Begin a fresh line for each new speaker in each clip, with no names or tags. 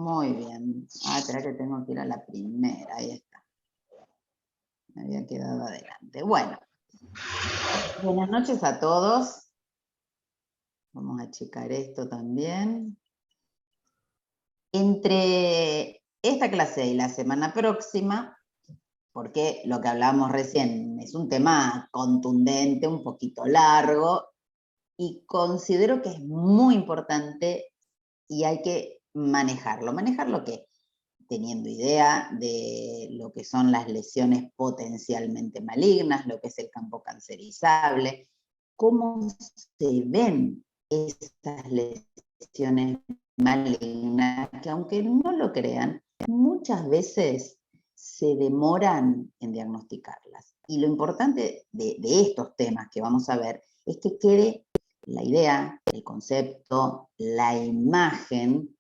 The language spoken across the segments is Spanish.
Muy bien. Ah, espera que tengo que ir a la primera. Ahí está. Me había quedado adelante. Bueno, buenas noches a todos. Vamos a checar esto también. Entre esta clase y la semana próxima, porque lo que hablábamos recién es un tema contundente, un poquito largo, y considero que es muy importante y hay que manejarlo. ¿Manejarlo qué? Teniendo idea de lo que son las lesiones potencialmente malignas, lo que es el campo cancerizable, cómo se ven estas lesiones malignas, que aunque no lo crean, muchas veces se demoran en diagnosticarlas. Y lo importante de estos temas que vamos a ver es que quede la idea, el concepto, la imagen,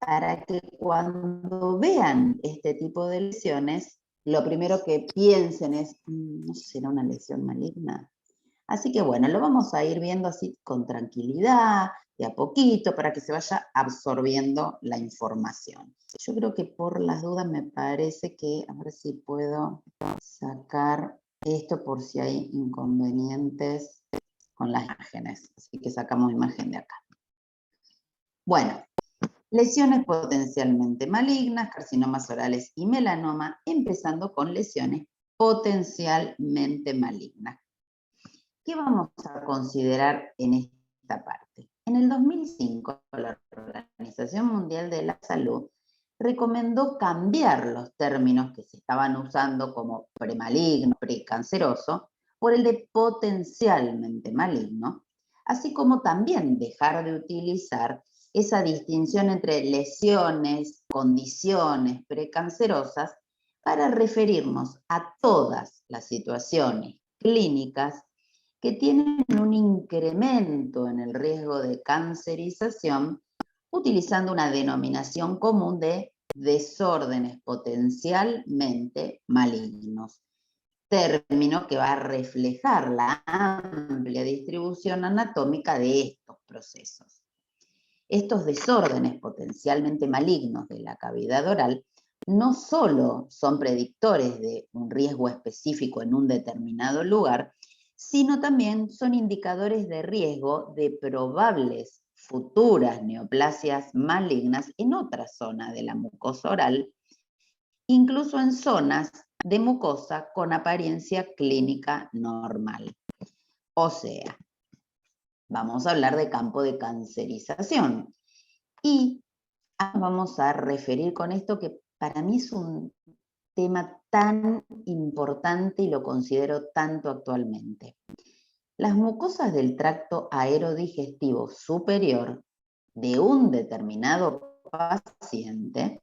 para que cuando vean este tipo de lesiones, lo primero que piensen es, ¿no será una lesión maligna? Así que bueno, lo vamos a ir viendo así con tranquilidad, de a poquito, para que se vaya absorbiendo la información. Yo creo que por las dudas me parece que, a ver si puedo sacar esto por si hay inconvenientes con las imágenes. Así que sacamos imagen de acá. Bueno, lesiones potencialmente malignas, carcinomas orales y melanoma, empezando con lesiones potencialmente malignas. ¿Qué vamos a considerar en esta parte? En el 2005, la Organización Mundial de la Salud recomendó cambiar los términos que se estaban usando como premaligno, precanceroso, por el de potencialmente maligno, así como también dejar de utilizar esa distinción entre lesiones, condiciones precancerosas para referirnos a todas las situaciones clínicas que tienen un incremento en el riesgo de cancerización, utilizando una denominación común de desórdenes potencialmente malignos, término que va a reflejar la amplia distribución anatómica de estos procesos. Estos desórdenes potencialmente malignos de la cavidad oral no solo son predictores de un riesgo específico en un determinado lugar, sino también son indicadores de riesgo de probables futuras neoplasias malignas en otra zona de la mucosa oral, incluso en zonas de mucosa con apariencia clínica normal. O sea, vamos a hablar de campo de cancerización. Y vamos a referir con esto que para mí es un tema tan importante y lo considero tanto actualmente. Las mucosas del tracto aerodigestivo superior de un determinado paciente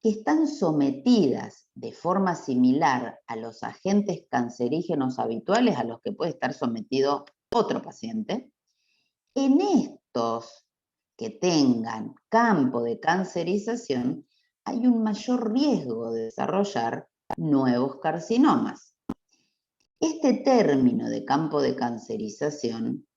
que están sometidas de forma similar a los agentes cancerígenos habituales a los que puede estar sometido otro paciente, en estos que tengan campo de cancerización hay un mayor riesgo de desarrollar nuevos carcinomas. Este término de campo de cancerización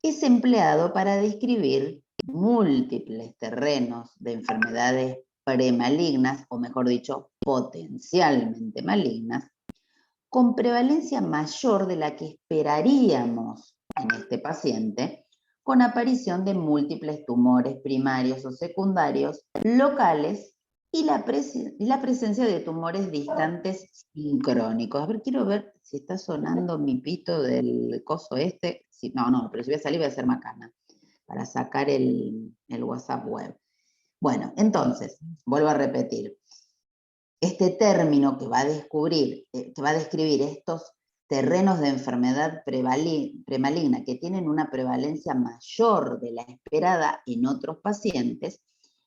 es empleado para describir múltiples terrenos de enfermedades premalignas, o mejor dicho, potencialmente malignas, con prevalencia mayor de la que esperaríamos en este paciente, con aparición de múltiples tumores primarios o secundarios locales y la presencia de tumores distantes sincrónicos. A ver, quiero ver si está sonando mi pito del coso este. Si, no, pero si voy a salir voy a hacer macana para sacar el WhatsApp web. Bueno, entonces, vuelvo a repetir. Este término que va a describir estos terrenos de enfermedad premaligna que tienen una prevalencia mayor de la esperada en otros pacientes,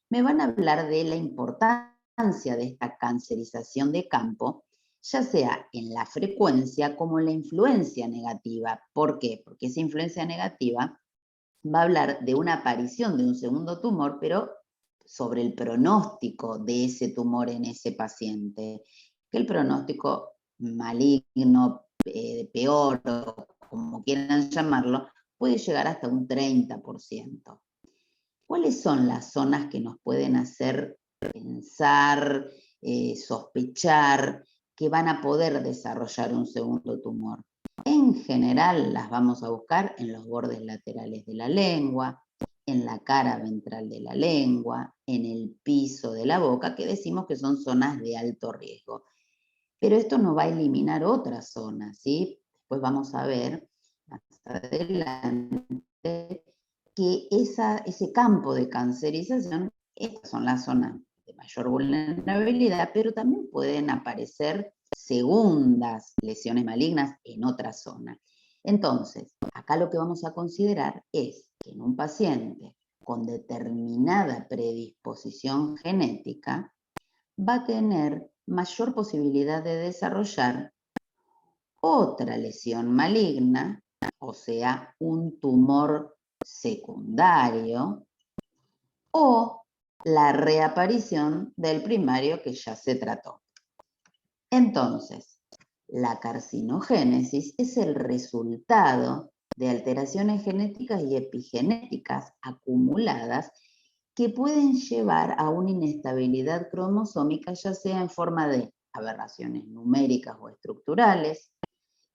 me van a hablar de la importancia de esta cancerización de campo, ya sea en la frecuencia como en la influencia negativa. ¿Por qué? Porque esa influencia negativa va a hablar de una aparición de un segundo tumor, pero sobre el pronóstico de ese tumor en ese paciente, que el pronóstico maligno, peor, o como quieran llamarlo, puede llegar hasta un 30%. ¿Cuáles son las zonas que nos pueden hacer pensar, sospechar que van a poder desarrollar un segundo tumor? En general las vamos a buscar en los bordes laterales de la lengua, en la cara ventral de la lengua, en el piso de la boca, que decimos que son zonas de alto riesgo. Pero esto no va a eliminar otras zonas, ¿sí? Después vamos a ver más adelante que ese campo de cancerización, estas son las zonas de mayor vulnerabilidad, pero también pueden aparecer segundas lesiones malignas en otra zona. Entonces, acá lo que vamos a considerar es que en un paciente con determinada predisposición genética va a tener mayor posibilidad de desarrollar otra lesión maligna, o sea, un tumor secundario, o la reaparición del primario que ya se trató. Entonces, la carcinogénesis es el resultado de alteraciones genéticas y epigenéticas acumuladas que pueden llevar a una inestabilidad cromosómica, ya sea en forma de aberraciones numéricas o estructurales,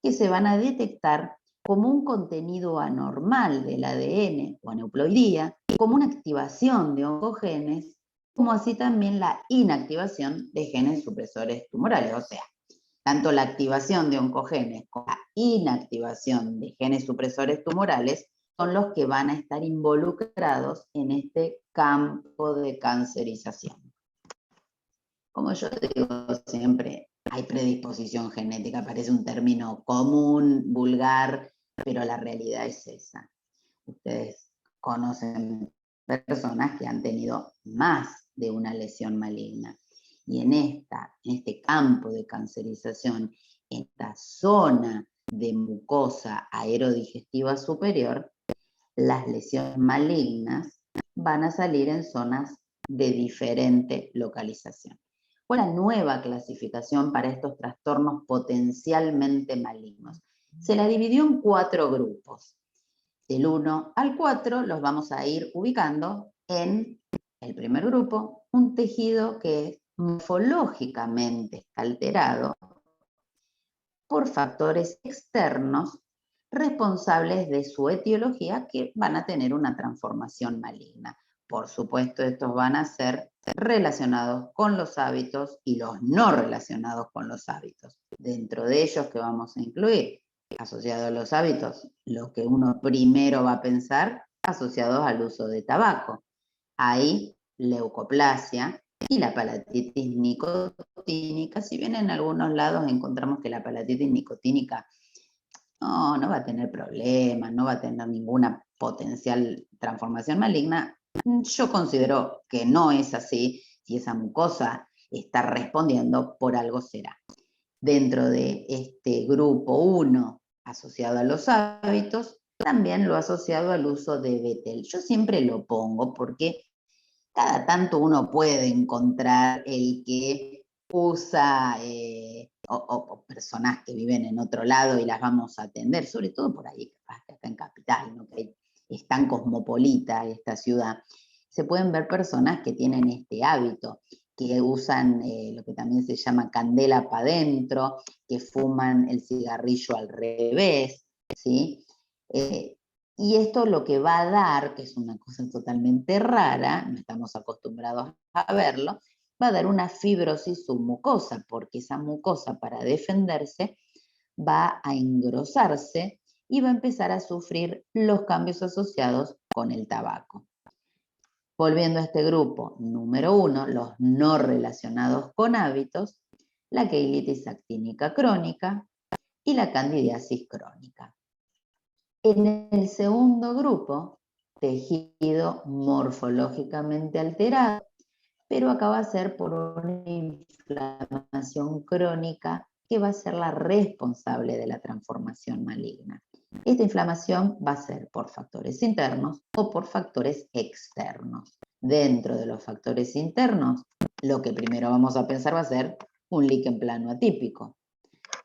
que se van a detectar como un contenido anormal del ADN o aneuploidía, como una activación de oncogenes, como así también la inactivación de genes supresores tumorales. O sea, tanto la activación de oncogenes como la inactivación de genes supresores tumorales son los que van a estar involucrados en este campo de cancerización. Como yo digo siempre, hay predisposición genética, parece un término común, vulgar, pero la realidad es esa. Ustedes conocen personas que han tenido más de una lesión maligna. Y en este campo de cancerización, en esta zona de mucosa aerodigestiva superior, las lesiones malignas van a salir en zonas de diferente localización. ¿Cuál es la nueva clasificación para estos trastornos potencialmente malignos? Se la dividió en 4 grupos. Del 1 al 4 los vamos a ir ubicando en el primer grupo, un tejido que morfológicamente está alterado por factores externos responsables de su etiología que van a tener una transformación maligna. Por supuesto, estos van a ser relacionados con los hábitos y los no relacionados con los hábitos. Dentro de ellos, ¿qué vamos a incluir? Asociado a los hábitos, lo que uno primero va a pensar, asociados al uso de tabaco. Hay leucoplasia y la palatitis nicotínica, si bien en algunos lados encontramos que la palatitis nicotínica no va a tener problemas, no va a tener ninguna potencial transformación maligna, yo considero que no es así. Si esa mucosa está respondiendo, por algo será. Dentro de este grupo 1 asociado a los hábitos, también lo asociado al uso de betel. Yo siempre lo pongo porque cada tanto uno puede encontrar el que usa o personas que viven en otro lado y las vamos a atender, sobre todo por ahí, acá en Capital, ¿no? Que es tan cosmopolita esta ciudad. Se pueden ver personas que tienen este hábito, que usan lo que también se llama candela para adentro, que fuman el cigarrillo al revés, ¿sí? Y esto lo que va a dar, que es una cosa totalmente rara, no estamos acostumbrados a verlo, va a dar una fibrosis submucosa, porque esa mucosa para defenderse va a engrosarse y va a empezar a sufrir los cambios asociados con el tabaco. Volviendo a este grupo número 1, los no relacionados con hábitos, la queilitis actínica crónica y la candidiasis crónica. En el segundo grupo, tejido morfológicamente alterado, pero acá va a ser por una inflamación crónica que va a ser la responsable de la transformación maligna. Esta inflamación va a ser por factores internos o por factores externos. Dentro de los factores internos, lo que primero vamos a pensar va a ser un líquen plano atípico.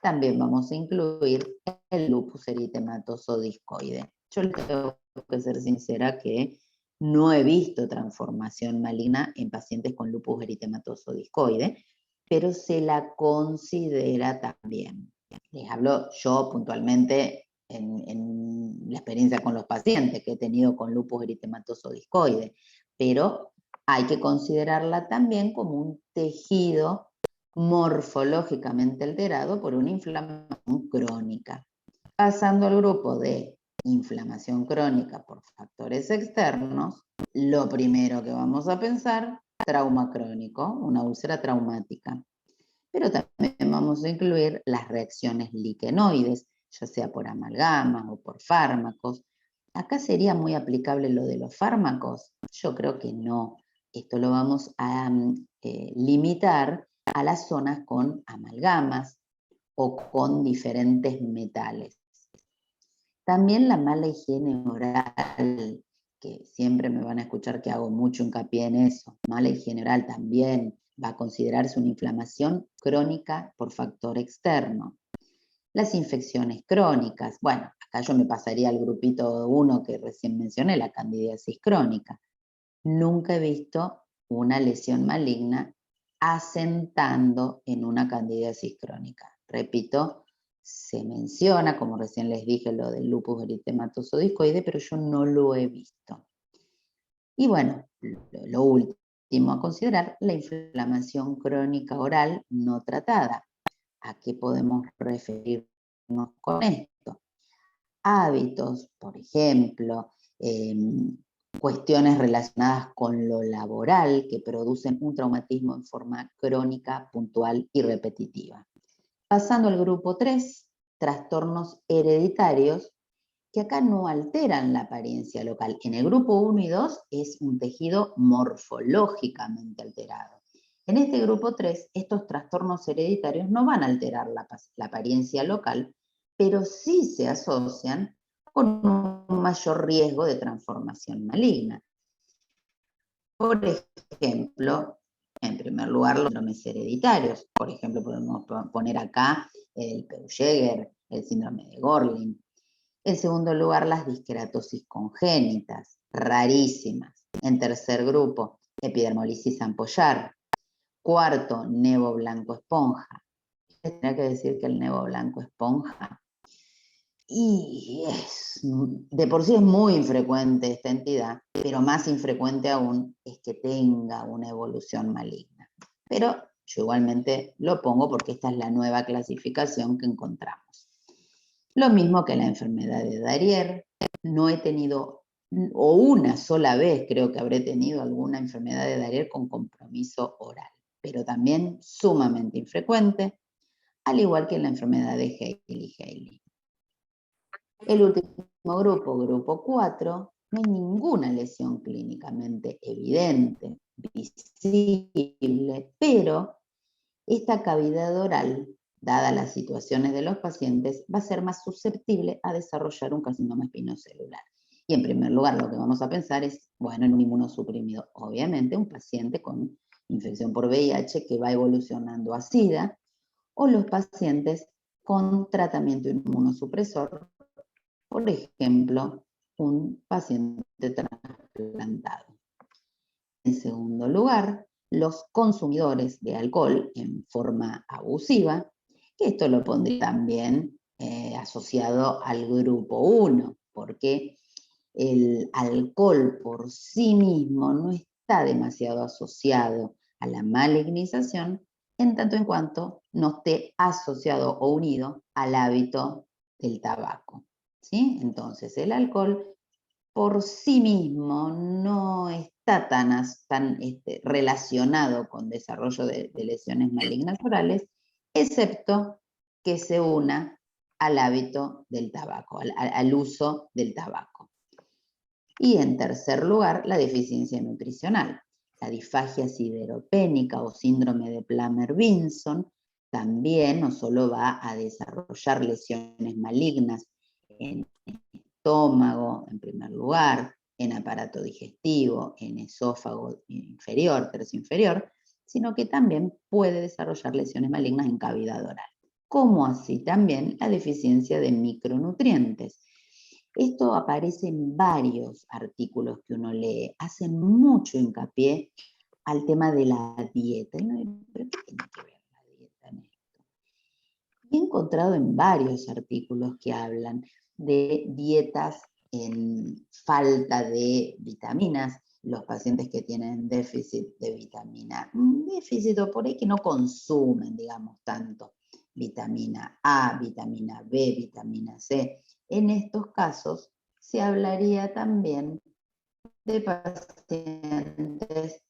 También vamos a incluir el lupus eritematoso discoide. Yo les tengo que ser sincera que No he visto transformación maligna en pacientes con lupus eritematoso discoide, pero se la considera también. Les hablo yo puntualmente en la experiencia con los pacientes que he tenido con lupus eritematoso discoide, pero hay que considerarla también como un tejido morfológicamente alterado por una inflamación crónica. Pasando al grupo de inflamación crónica por factores externos, lo primero que vamos a pensar, trauma crónico, una úlcera traumática. Pero también vamos a incluir las reacciones liquenoides, ya sea por amalgamas o por fármacos. ¿Acá sería muy aplicable lo de los fármacos? Yo creo que no. Esto lo vamos a limitar a las zonas con amalgamas o con diferentes metales. También la mala higiene oral, que siempre me van a escuchar que hago mucho hincapié en eso. Mala higiene oral también va a considerarse una inflamación crónica por factor externo. Las infecciones crónicas, bueno, acá yo me pasaría al grupito 1 que recién mencioné, la candidiasis crónica. Nunca he visto una lesión maligna asentando en una candidiasis crónica. Repito, se menciona, como recién les dije, lo del lupus eritematoso discoide, pero yo no lo he visto. Y bueno, lo último a considerar, la inflamación crónica oral no tratada. ¿A qué podemos referirnos con esto? Hábitos, por ejemplo, cuestiones relacionadas con lo laboral que producen un traumatismo en forma crónica, puntual y repetitiva. Pasando al grupo 3, trastornos hereditarios que acá no alteran la apariencia local. En el grupo 1 y 2 es un tejido morfológicamente alterado. En este grupo 3, estos trastornos hereditarios no van a alterar la apariencia local, pero sí se asocian con un mayor riesgo de transformación maligna. Por ejemplo, en primer lugar, los síndromes hereditarios. Por ejemplo, podemos poner acá el Peutz-Jeghers, el síndrome de Gorlin. En segundo lugar, las disqueratosis congénitas, rarísimas. En tercer grupo, epidermolisis ampollar. Cuarto, nevo blanco esponja. Tendría que decir que el nevo blanco esponja. Y de por sí es muy infrecuente esta entidad, pero más infrecuente aún es que tenga una evolución maligna. Pero yo igualmente lo pongo porque esta es la nueva clasificación que encontramos. Lo mismo que la enfermedad de Darier, no he tenido, o una sola vez creo que habré tenido alguna enfermedad de Darier con compromiso oral, pero también sumamente infrecuente, al igual que la enfermedad de Hailey-Hailey. El último grupo, grupo 4, no hay ninguna lesión clínicamente evidente, visible, pero esta cavidad oral, dadas las situaciones de los pacientes, va a ser más susceptible a desarrollar un carcinoma espinocelular. Y en primer lugar, lo que vamos a pensar es, bueno, en un inmunosuprimido, obviamente un paciente con infección por VIH que va evolucionando a SIDA, o los pacientes con tratamiento inmunosupresor, por ejemplo, un paciente trasplantado. En segundo lugar, los consumidores de alcohol en forma abusiva, que esto lo pondría también asociado al grupo 1, porque el alcohol por sí mismo no está demasiado asociado a la malignización, en tanto en cuanto no esté asociado o unido al hábito del tabaco. ¿Sí? Entonces, el alcohol por sí mismo no está tan relacionado con desarrollo de lesiones malignas orales, excepto que se una al hábito del tabaco, al uso del tabaco. Y en tercer lugar, la deficiencia nutricional. La disfagia sideropénica o síndrome de Plummer-Vinson también no solo va a desarrollar lesiones malignas en estómago, en primer lugar, en aparato digestivo, en esófago inferior, tercio inferior, sino que también puede desarrollar lesiones malignas en cavidad oral, como así también la deficiencia de micronutrientes. Esto aparece en varios artículos que uno lee, hacen mucho hincapié al tema de la dieta. Y uno dice, ¿pero qué tiene que ver la dieta en esto? Y he encontrado en varios artículos que hablan de dietas en falta de vitaminas, los pacientes que tienen déficit de vitamina, déficit o por ahí que no consumen, digamos, tanto vitamina A, vitamina B, vitamina C. En estos casos se hablaría también de pacientes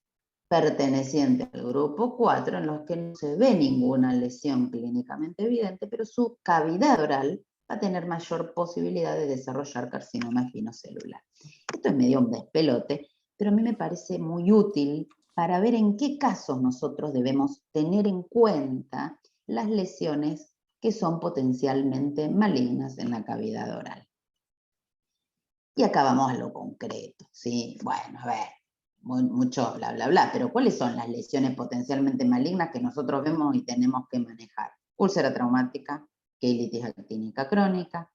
pertenecientes al grupo 4, en los que no se ve ninguna lesión clínicamente evidente, pero su cavidad oral va a tener mayor posibilidad de desarrollar carcinoma espinocelular. Esto es medio un despelote, pero a mí me parece muy útil para ver en qué casos nosotros debemos tener en cuenta las lesiones que son potencialmente malignas en la cavidad oral. Y acá vamos a lo concreto, ¿sí? Bueno, a ver, mucho bla, bla, bla, pero ¿cuáles son las lesiones potencialmente malignas que nosotros vemos y tenemos que manejar? Úlcera traumática, queilitis actínica crónica,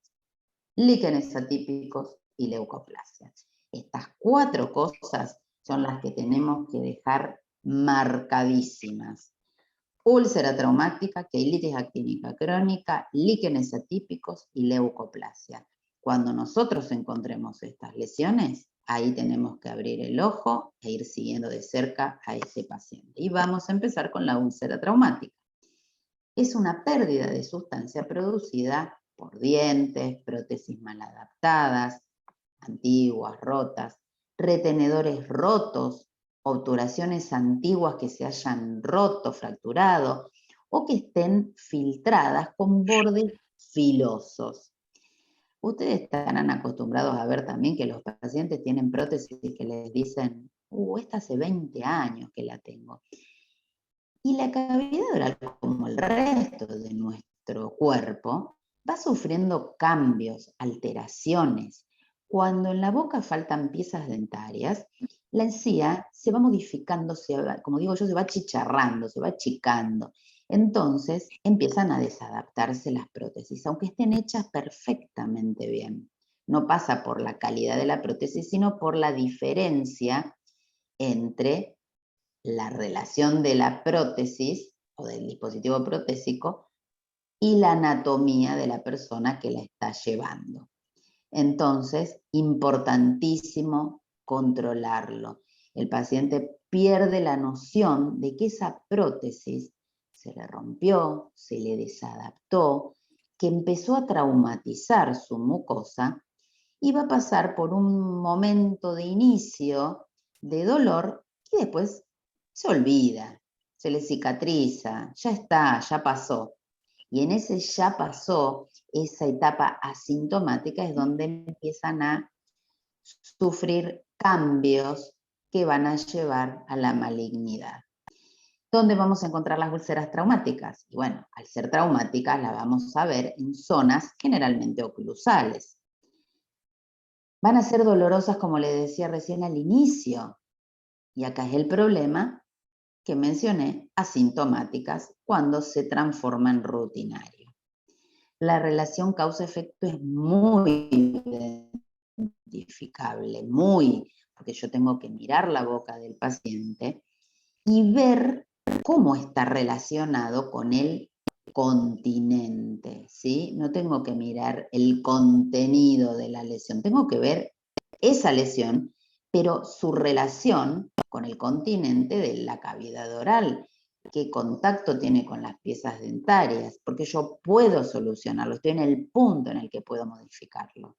líquenes atípicos y leucoplasia. Estas 4 cosas son las que tenemos que dejar marcadísimas. Úlcera traumática, queilitis actínica crónica, líquenes atípicos y leucoplasia. Cuando nosotros encontremos estas lesiones, ahí tenemos que abrir el ojo e ir siguiendo de cerca a ese paciente. Y vamos a empezar con la úlcera traumática. Es una pérdida de sustancia producida por dientes, prótesis mal adaptadas, antiguas, rotas, retenedores rotos, obturaciones antiguas que se hayan roto, fracturado, o que estén filtradas con bordes filosos. Ustedes estarán acostumbrados a ver también que los pacientes tienen prótesis que les dicen, esta hace 20 años que la tengo. Y la cavidad oral, como el resto de nuestro cuerpo, va sufriendo cambios, alteraciones. Cuando en la boca faltan piezas dentarias, la encía se va modificando, como digo yo, se va achicharrando, se va achicando. Entonces empiezan a desadaptarse las prótesis, aunque estén hechas perfectamente bien. No pasa por la calidad de la prótesis, sino por la diferencia entre la relación de la prótesis o del dispositivo protésico y la anatomía de la persona que la está llevando. Entonces, importantísimo controlarlo. El paciente pierde la noción de que esa prótesis se le rompió, se le desadaptó, que empezó a traumatizar su mucosa y va a pasar por un momento de inicio de dolor y después se olvida, se le cicatriza, ya está, ya pasó. Y en ese ya pasó, esa etapa asintomática es donde empiezan a sufrir cambios que van a llevar a la malignidad. ¿Dónde vamos a encontrar las úlceras traumáticas? Y bueno, al ser traumáticas las vamos a ver en zonas generalmente oclusales. Van a ser dolorosas, como le decía recién al inicio. Y acá es el problema que mencioné, asintomáticas, cuando se transforma en rutinario. La relación causa-efecto es muy identificable, porque yo tengo que mirar la boca del paciente y ver cómo está relacionado con el continente, ¿sí? No tengo que mirar el contenido de la lesión, tengo que ver esa lesión, pero su relación con el continente de la cavidad oral, qué contacto tiene con las piezas dentarias, porque yo puedo solucionarlo, estoy en el punto en el que puedo modificarlo.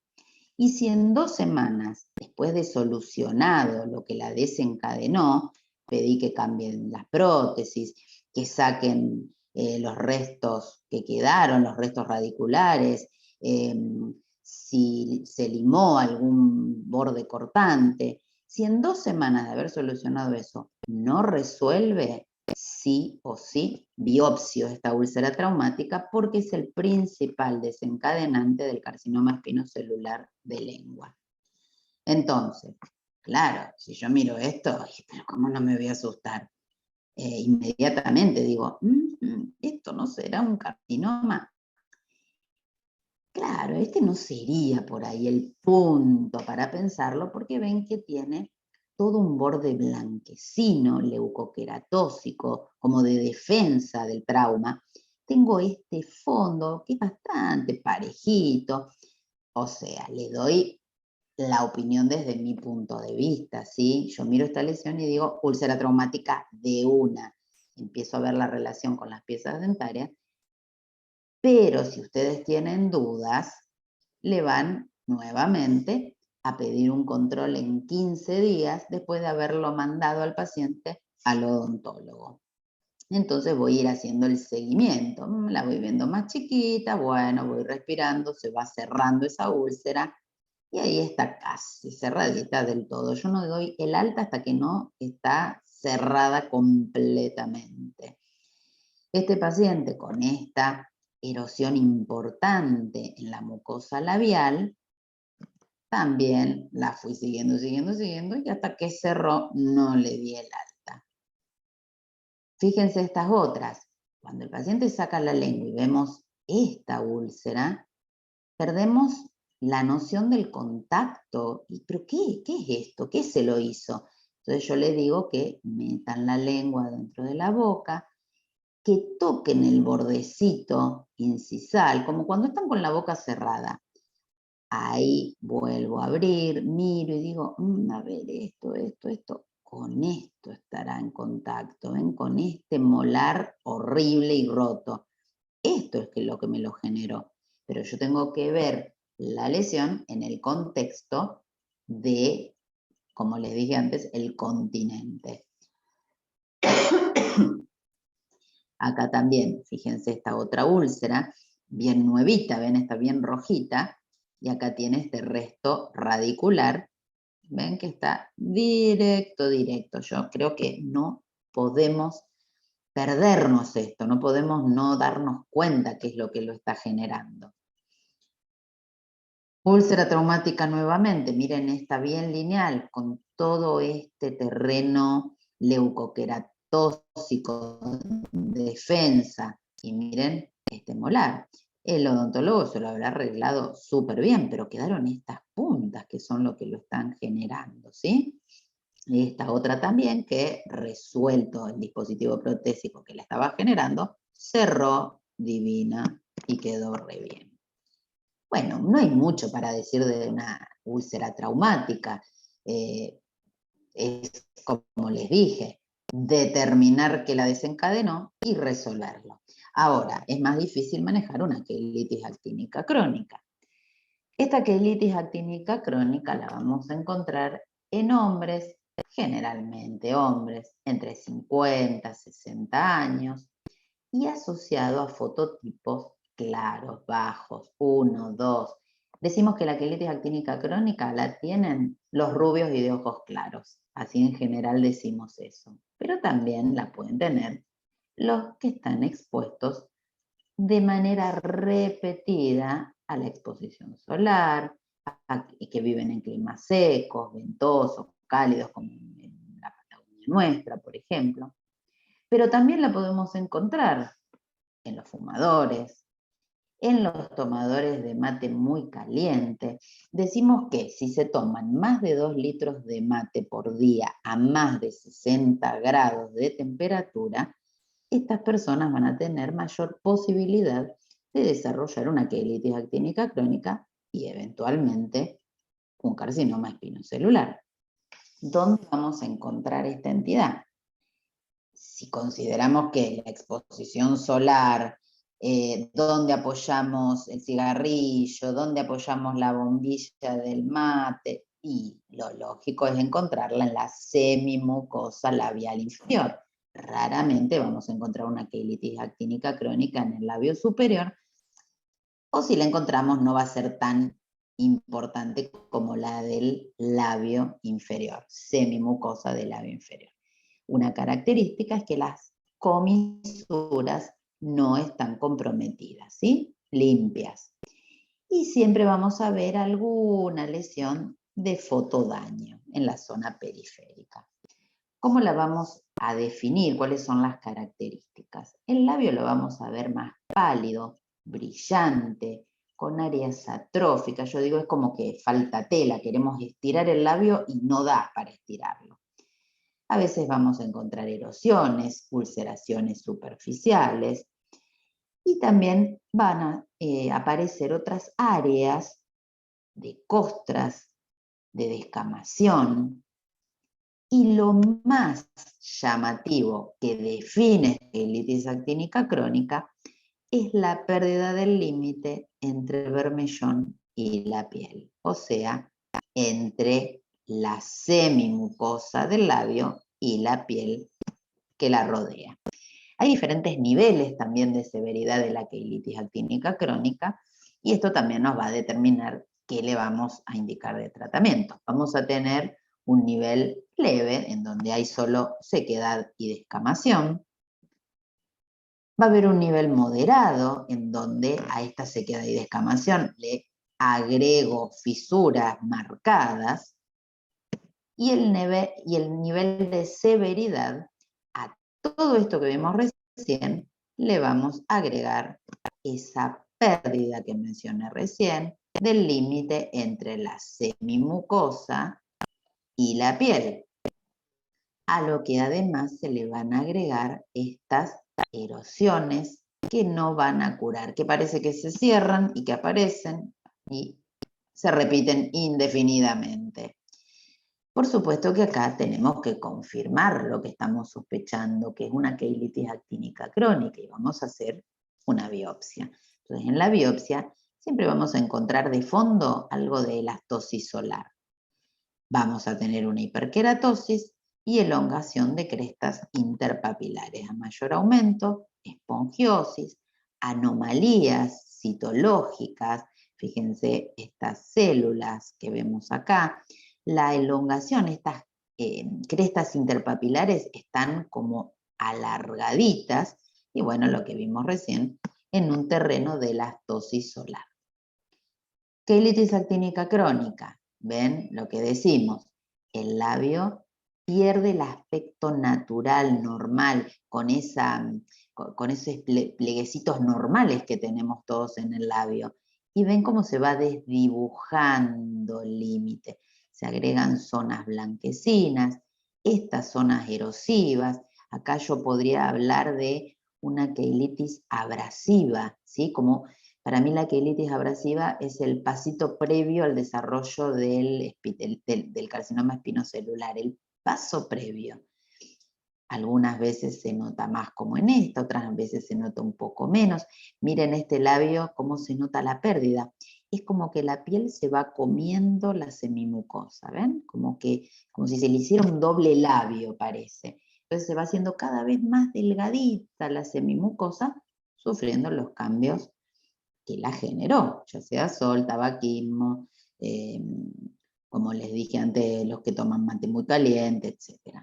Y si en 2 semanas, después de solucionado lo que la desencadenó, pedí que cambien las prótesis, que saquen los restos que quedaron, los restos radiculares, si se limó algún borde cortante, si en 2 semanas de haber solucionado eso no resuelve, sí o sí biopsio esta úlcera traumática porque es el principal desencadenante del carcinoma espinocelular de lengua. Entonces, claro, si yo miro esto, pero ¿cómo no me voy a asustar? Inmediatamente digo, esto no será un carcinoma. claro, este no sería por ahí el punto para pensarlo, porque ven que tiene todo un borde blanquecino, leucoqueratóxico, como de defensa del trauma. Tengo este fondo que es bastante parejito, o sea, le doy la opinión desde mi punto de vista, ¿sí? Yo miro esta lesión y digo úlcera traumática de una. Empiezo a ver la relación con las piezas dentarias, pero si ustedes tienen dudas, le van nuevamente a pedir un control en 15 días después de haberlo mandado al paciente al odontólogo. Entonces voy a ir haciendo el seguimiento. La voy viendo más chiquita, bueno, voy respirando, se va cerrando esa úlcera y ahí está casi cerradita del todo. Yo no doy el alta hasta que no está cerrada completamente. Este paciente con esta erosión importante en la mucosa labial, también la fui siguiendo, siguiendo, siguiendo y hasta que cerró no le di el alta. Fíjense estas otras. Cuando el paciente saca la lengua y vemos esta úlcera, perdemos la noción del contacto. ¿Pero qué es esto? ¿Qué se lo hizo? Entonces yo le digo que metan la lengua dentro de la boca, que toquen el bordecito incisal, como cuando están con la boca cerrada. Ahí vuelvo a abrir, miro y digo, a ver, esto, con esto estará en contacto, ¿ven? Con este molar horrible y roto. Esto es lo que me lo generó. Pero yo tengo que ver la lesión en el contexto de, como les dije antes, el continente. Acá también, fíjense esta otra úlcera, bien nuevita, ven, está bien rojita, y acá tiene este resto radicular, ven que está directo, directo. Yo creo que no podemos perdernos esto, no podemos no darnos cuenta qué es lo que lo está generando. Úlcera traumática nuevamente, miren, está bien lineal, con todo este terreno leucoqueratóxico, defensa, y miren este molar. El odontólogo se lo habrá arreglado súper bien, pero quedaron estas puntas que son lo que lo están generando, ¿sí? Esta otra también que, resuelto el dispositivo protésico que la estaba generando, cerró divina y quedó re bien. Bueno, no hay mucho para decir de una úlcera traumática. Es como les dije, determinar qué la desencadenó y resolverlo. Ahora, es más difícil manejar una queilitis actínica crónica. Esta queilitis actínica crónica la vamos a encontrar en hombres, generalmente hombres entre 50 y 60 años, y asociado a fototipos claros, bajos, 1, 2. Decimos que la quelitis actínica crónica la tienen los rubios y de ojos claros. Así en general decimos eso. Pero también la pueden tener los que están expuestos de manera repetida a la exposición solar, y que viven en climas secos, ventosos, cálidos, como en la Patagonia nuestra, por ejemplo. Pero también la podemos encontrar en los fumadores, en los tomadores de mate muy caliente. Decimos que si se toman más de 2 litros de mate por día a más de 60 grados de temperatura, estas personas van a tener mayor posibilidad de desarrollar una queilitis actínica crónica y eventualmente un carcinoma espinocelular. ¿Dónde vamos a encontrar esta entidad? Si consideramos que la exposición solar, donde apoyamos el cigarrillo, donde apoyamos la bombilla del mate, y lo lógico es encontrarla en la semimucosa labial inferior. Raramente vamos a encontrar una queilitis actínica crónica en el labio superior, o si la encontramos no va a ser tan importante como la del labio inferior, semimucosa del labio inferior. Una característica es que las comisuras no están comprometidas, ¿sí? Limpias. Y siempre vamos a ver alguna lesión de fotodaño en la zona periférica. ¿Cómo la vamos a definir? ¿Cuáles son las características? El labio lo vamos a ver más pálido, brillante, con áreas atróficas. Yo digo, es como que falta tela, queremos estirar el labio y no da para estirarlo. A veces vamos a encontrar erosiones, ulceraciones superficiales, y también van a aparecer otras áreas de costras, de descamación. Y lo más llamativo que define esquelitis actínica crónica es la pérdida del límite entre el bermellón y la piel, o sea, entre la semimucosa del labio y la piel que la rodea. Hay diferentes niveles también de severidad de la queilitis actínica crónica y esto también nos va a determinar qué le vamos a indicar de tratamiento. Vamos a tener un nivel leve en donde hay solo sequedad y descamación. Va a haber un nivel moderado en donde a esta sequedad y descamación le agrego fisuras marcadas y el nivel de severidad, a todo esto que vimos recién, le vamos a agregar esa pérdida que mencioné recién del límite entre la semimucosa y la piel, a lo que además se le van a agregar estas erosiones que no van a curar, que parece que se cierran y que aparecen y se repiten indefinidamente. Por supuesto que acá tenemos que confirmar lo que estamos sospechando, que es una queilitis actínica crónica, y vamos a hacer una biopsia. Entonces, en la biopsia siempre vamos a encontrar de fondo algo de elastosis solar. Vamos a tener una hiperkeratosis y elongación de crestas interpapilares. A mayor aumento, espongiosis, anomalías citológicas, fíjense estas células que vemos acá, la elongación, estas crestas interpapilares están como alargaditas y bueno, lo que vimos recién en un terreno de elastosis solar. Queilitis actínica crónica, ¿ven lo que decimos? El labio pierde el aspecto natural, normal, con esos pleguecitos normales que tenemos todos en el labio. Y ven cómo se va desdibujando el límite. Se agregan zonas blanquecinas, estas zonas erosivas. Acá yo podría hablar de una queilitis abrasiva, ¿sí? Como para mí la queilitis abrasiva es el pasito previo al desarrollo del carcinoma espinocelular, el paso previo. Algunas veces se nota más como en esta, otras veces se nota un poco menos. Miren este labio, cómo se nota la pérdida. Es como que la piel se va comiendo la semimucosa, ¿ven? Como si se le hiciera un doble labio, parece. Entonces se va haciendo cada vez más delgadita la semimucosa, sufriendo los cambios que la generó, ya sea sol, tabaquismo, como les dije antes, los que toman mate muy caliente, etc.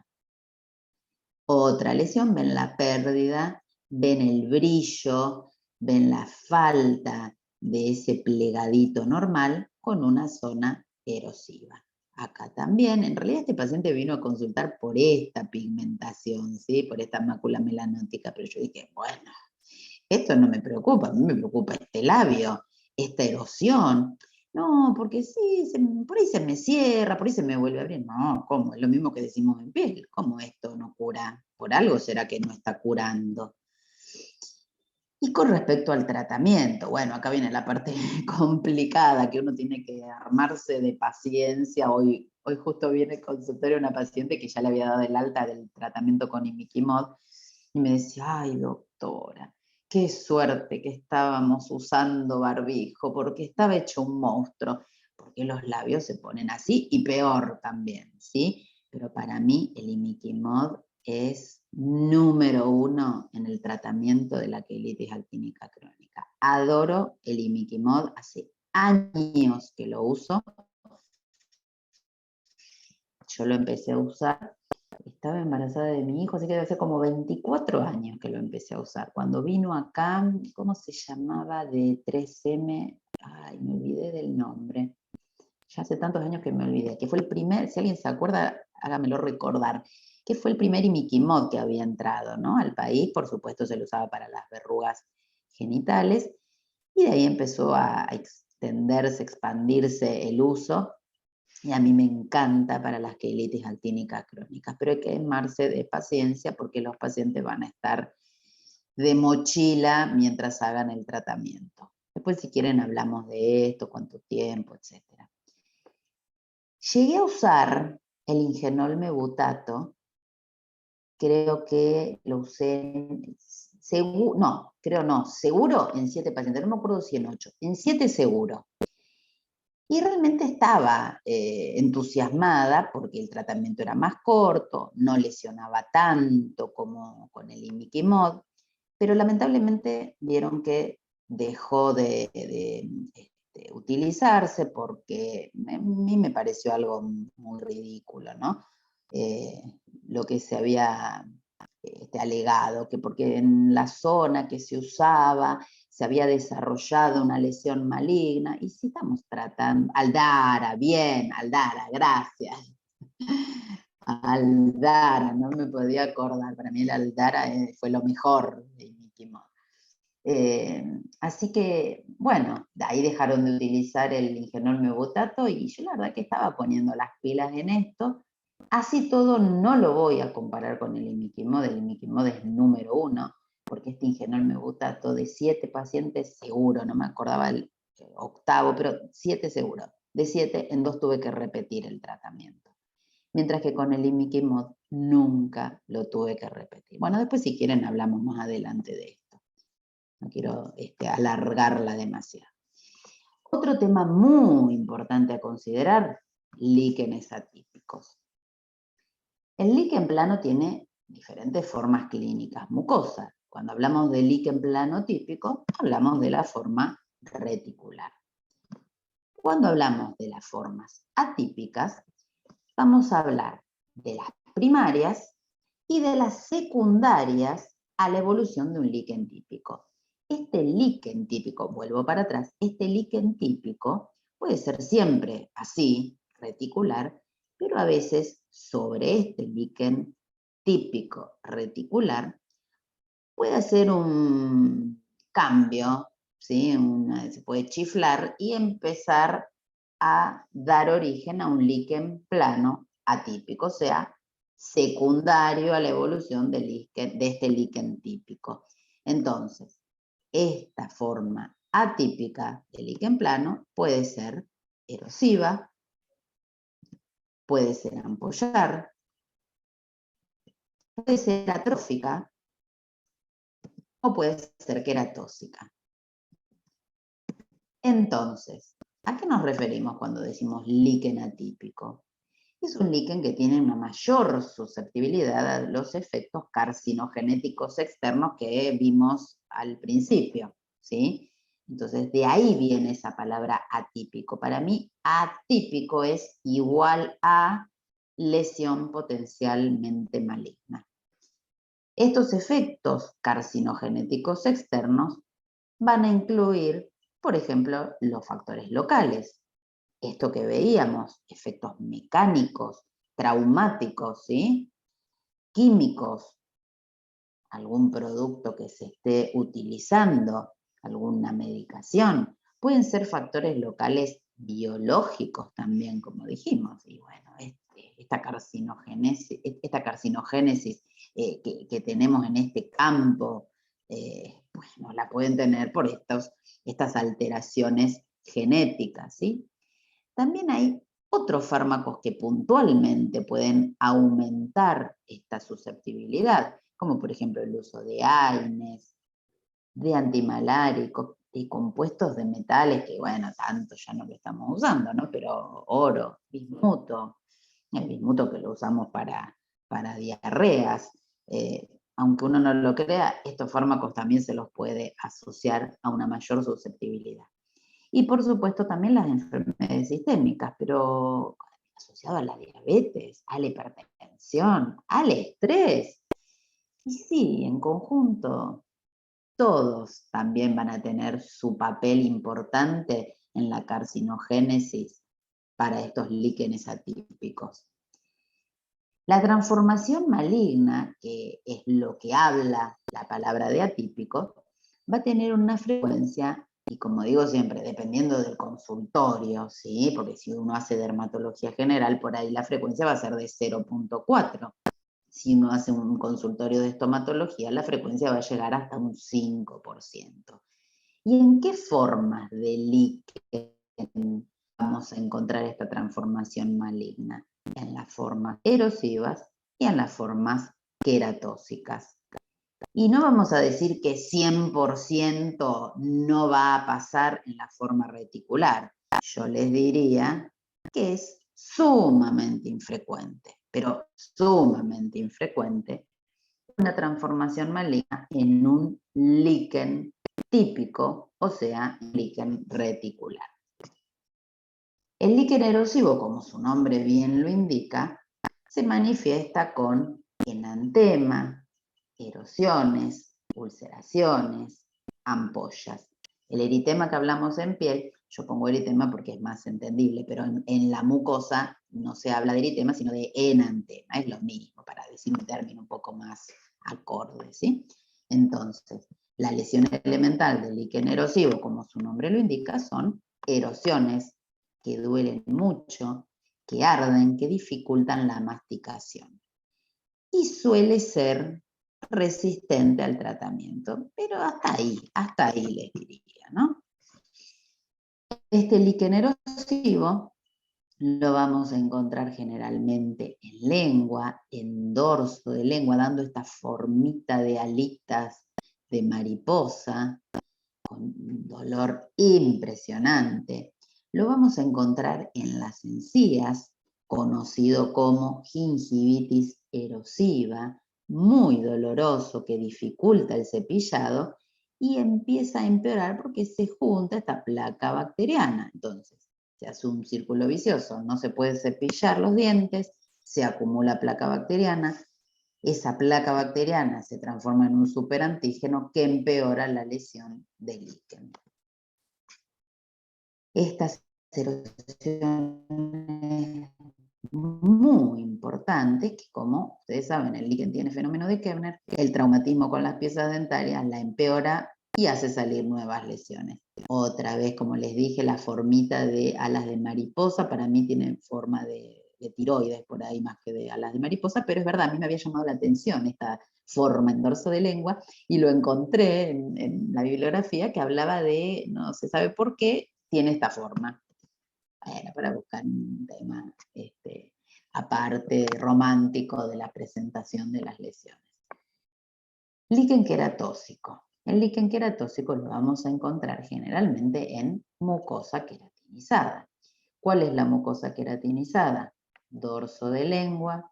Otra lesión, ven la pérdida, ven el brillo, ven la falta de ese plegadito normal con una zona erosiva. Acá también, en realidad este paciente vino a consultar por esta pigmentación, ¿sí? Por esta mácula melanótica, pero yo dije, bueno, esto no me preocupa, a mí me preocupa este labio, esta erosión. No, porque sí, por ahí se me cierra, por ahí se me vuelve a abrir. No, ¿cómo? Es lo mismo que decimos en piel. ¿Cómo esto no cura? Por algo será que no está curando. Y con respecto al tratamiento, bueno, acá viene la parte complicada, que uno tiene que armarse de paciencia. Hoy justo viene al consultorio una paciente que ya le había dado el alta del tratamiento con imiquimod y me decía, ay doctora, qué suerte que estábamos usando barbijo, porque estaba hecho un monstruo, porque los labios se ponen así y peor también, ¿sí? Pero para mí el imiquimod es número 1 en el tratamiento de la queilitis actínica crónica. Adoro el imiquimod, hace años que lo uso. Yo lo empecé a usar, estaba embarazada de mi hijo, así que debe ser como 24 años que lo empecé a usar. Cuando vino acá, ¿cómo se llamaba? De 3M, ay, me olvidé del nombre. Ya hace tantos años que me olvidé, que fue el primer, si alguien se acuerda, hágamelo recordar, que fue el primer imiquimod que había entrado, ¿no? Al país, por supuesto se lo usaba para las verrugas genitales, Y de ahí empezó a extenderse, expandirse el uso, y a mí me encanta para las queilitis actínicas crónicas, pero hay que armarse de paciencia porque los pacientes van a estar de mochila mientras hagan el tratamiento. Después, si quieren, hablamos de esto, cuánto tiempo, etc. Llegué a usar el Ingenol mebutato, creo que lo usé, seguro en 7 pacientes, no me acuerdo si en 8, en 7 seguro. Y realmente estaba entusiasmada porque el tratamiento era más corto, no lesionaba tanto como con el imiquimod, pero lamentablemente vieron que dejó de utilizarse porque a mí me pareció algo muy ridículo, ¿no? Lo que se había alegado, que porque en la zona que se usaba se había desarrollado una lesión maligna, y si estamos tratando, Aldara, bien, Aldara, gracias. Aldara, no me podía acordar, para mí el Aldara fue lo mejor de Mickey Mouse. Así que, bueno, de ahí dejaron de utilizar el Ingenol mebutato y yo la verdad que estaba poniendo las pilas en esto. Así todo no lo voy a comparar con el imiquimod es número 1, porque este Ingenol mebutato de 7 pacientes seguro, no me acordaba el octavo, pero 7 seguro. De 7, en 2 tuve que repetir el tratamiento. Mientras que con el imiquimod nunca lo tuve que repetir. Bueno, después si quieren hablamos más adelante de esto. No quiero alargarla demasiado. Otro tema muy importante a considerar, líquenes atípicos. El líquen plano tiene diferentes formas clínicas mucosas. Cuando hablamos de líquen plano típico, hablamos de la forma reticular. Cuando hablamos de las formas atípicas, vamos a hablar de las primarias y de las secundarias a la evolución de un líquen típico. Este líquen típico, vuelvo para atrás, este líquen típico puede ser siempre así, reticular, pero a veces sobre este líquen típico reticular puede hacer un cambio, ¿sí? Se puede chiflar y empezar a dar origen a un líquen plano atípico, o sea, secundario a la evolución de este líquen típico. Entonces, esta forma atípica del líquen plano puede ser erosiva, puede ser ampollar, puede ser atrófica o puede ser queratóxica. Entonces, ¿a qué nos referimos cuando decimos líquen atípico? Es un líquen que tiene una mayor susceptibilidad a los efectos carcinogenéticos externos que vimos al principio, ¿sí? Entonces, de ahí viene esa palabra atípico. Para mí, atípico es igual a lesión potencialmente maligna. Estos efectos carcinogenéticos externos van a incluir, por ejemplo, los factores locales. Esto que veíamos, efectos mecánicos, traumáticos, ¿sí? Químicos, algún producto que se esté utilizando, alguna medicación. Pueden ser factores locales biológicos también, como dijimos. Y bueno, esta carcinogénesis que tenemos en este campo, bueno, la pueden tener por estas alteraciones genéticas, ¿sí? También hay otros fármacos que puntualmente pueden aumentar esta susceptibilidad, como por ejemplo el uso de AINES, de antimaláricos y compuestos de metales que, bueno, tanto ya no lo estamos usando, ¿no? Pero oro, bismuto, el bismuto que lo usamos para diarreas, aunque uno no lo crea, estos fármacos también se los puede asociar a una mayor susceptibilidad. Y por supuesto también las enfermedades sistémicas, pero asociado a la diabetes, a la hipertensión, al estrés. Y sí, en conjunto, todos también van a tener su papel importante en la carcinogénesis para estos líquenes atípicos. La transformación maligna, que es lo que habla la palabra de atípico, va a tener una frecuencia Y como digo siempre, dependiendo del consultorio, ¿sí? Porque si uno hace dermatología general, por ahí la frecuencia va a ser de 0,4. Si uno hace un consultorio de estomatología, la frecuencia va a llegar hasta un 5%. ¿Y en qué formas de líquen vamos a encontrar esta transformación maligna? En las formas erosivas y en las formas queratóxicas. Y no vamos a decir que 100% no va a pasar en la forma reticular. Yo les diría que es sumamente infrecuente, pero sumamente infrecuente, una transformación maligna en un líquen típico, o sea, líquen reticular. El líquen erosivo, como su nombre bien lo indica, se manifiesta con enantema, erosiones, ulceraciones, ampollas. El eritema que hablamos en piel, yo pongo eritema porque es más entendible, pero en la mucosa no se habla de eritema, sino de enantema, es lo mismo, para decir un término un poco más acorde, ¿sí? Entonces, la lesión elemental del líquen erosivo, como su nombre lo indica, son erosiones que duelen mucho, que arden, que dificultan la masticación. Y suele ser resistente al tratamiento, pero hasta ahí les diría, ¿no? Este líquen erosivo lo vamos a encontrar generalmente en lengua, en dorso de lengua, dando esta formita de alitas de mariposa, con un dolor impresionante. Lo vamos a encontrar en las encías, conocido como gingivitis erosiva, muy doloroso que dificulta el cepillado y empieza a empeorar porque se junta esta placa bacteriana. Entonces, se hace un círculo vicioso, no se puede cepillar los dientes, se acumula placa bacteriana, esa placa bacteriana se transforma en un superantígeno que empeora la lesión del líquen. Estas erosiones muy importantes, que como ustedes saben, el líquen tiene fenómeno de Koebner, el traumatismo con las piezas dentarias la empeora y hace salir nuevas lesiones. Otra vez, como les dije, la formita de alas de mariposa, para mí tiene forma de tiroides por ahí más que de alas de mariposa, pero es verdad, a mí me había llamado la atención esta forma en dorso de lengua y lo encontré en la bibliografía que hablaba de, no se sabe por qué, tiene esta forma. Bueno, para buscar un tema aparte romántico de la presentación de las lesiones. Líquen queratóxico. El líquen queratóxico lo vamos a encontrar generalmente en mucosa queratinizada. ¿Cuál es la mucosa queratinizada? Dorso de lengua,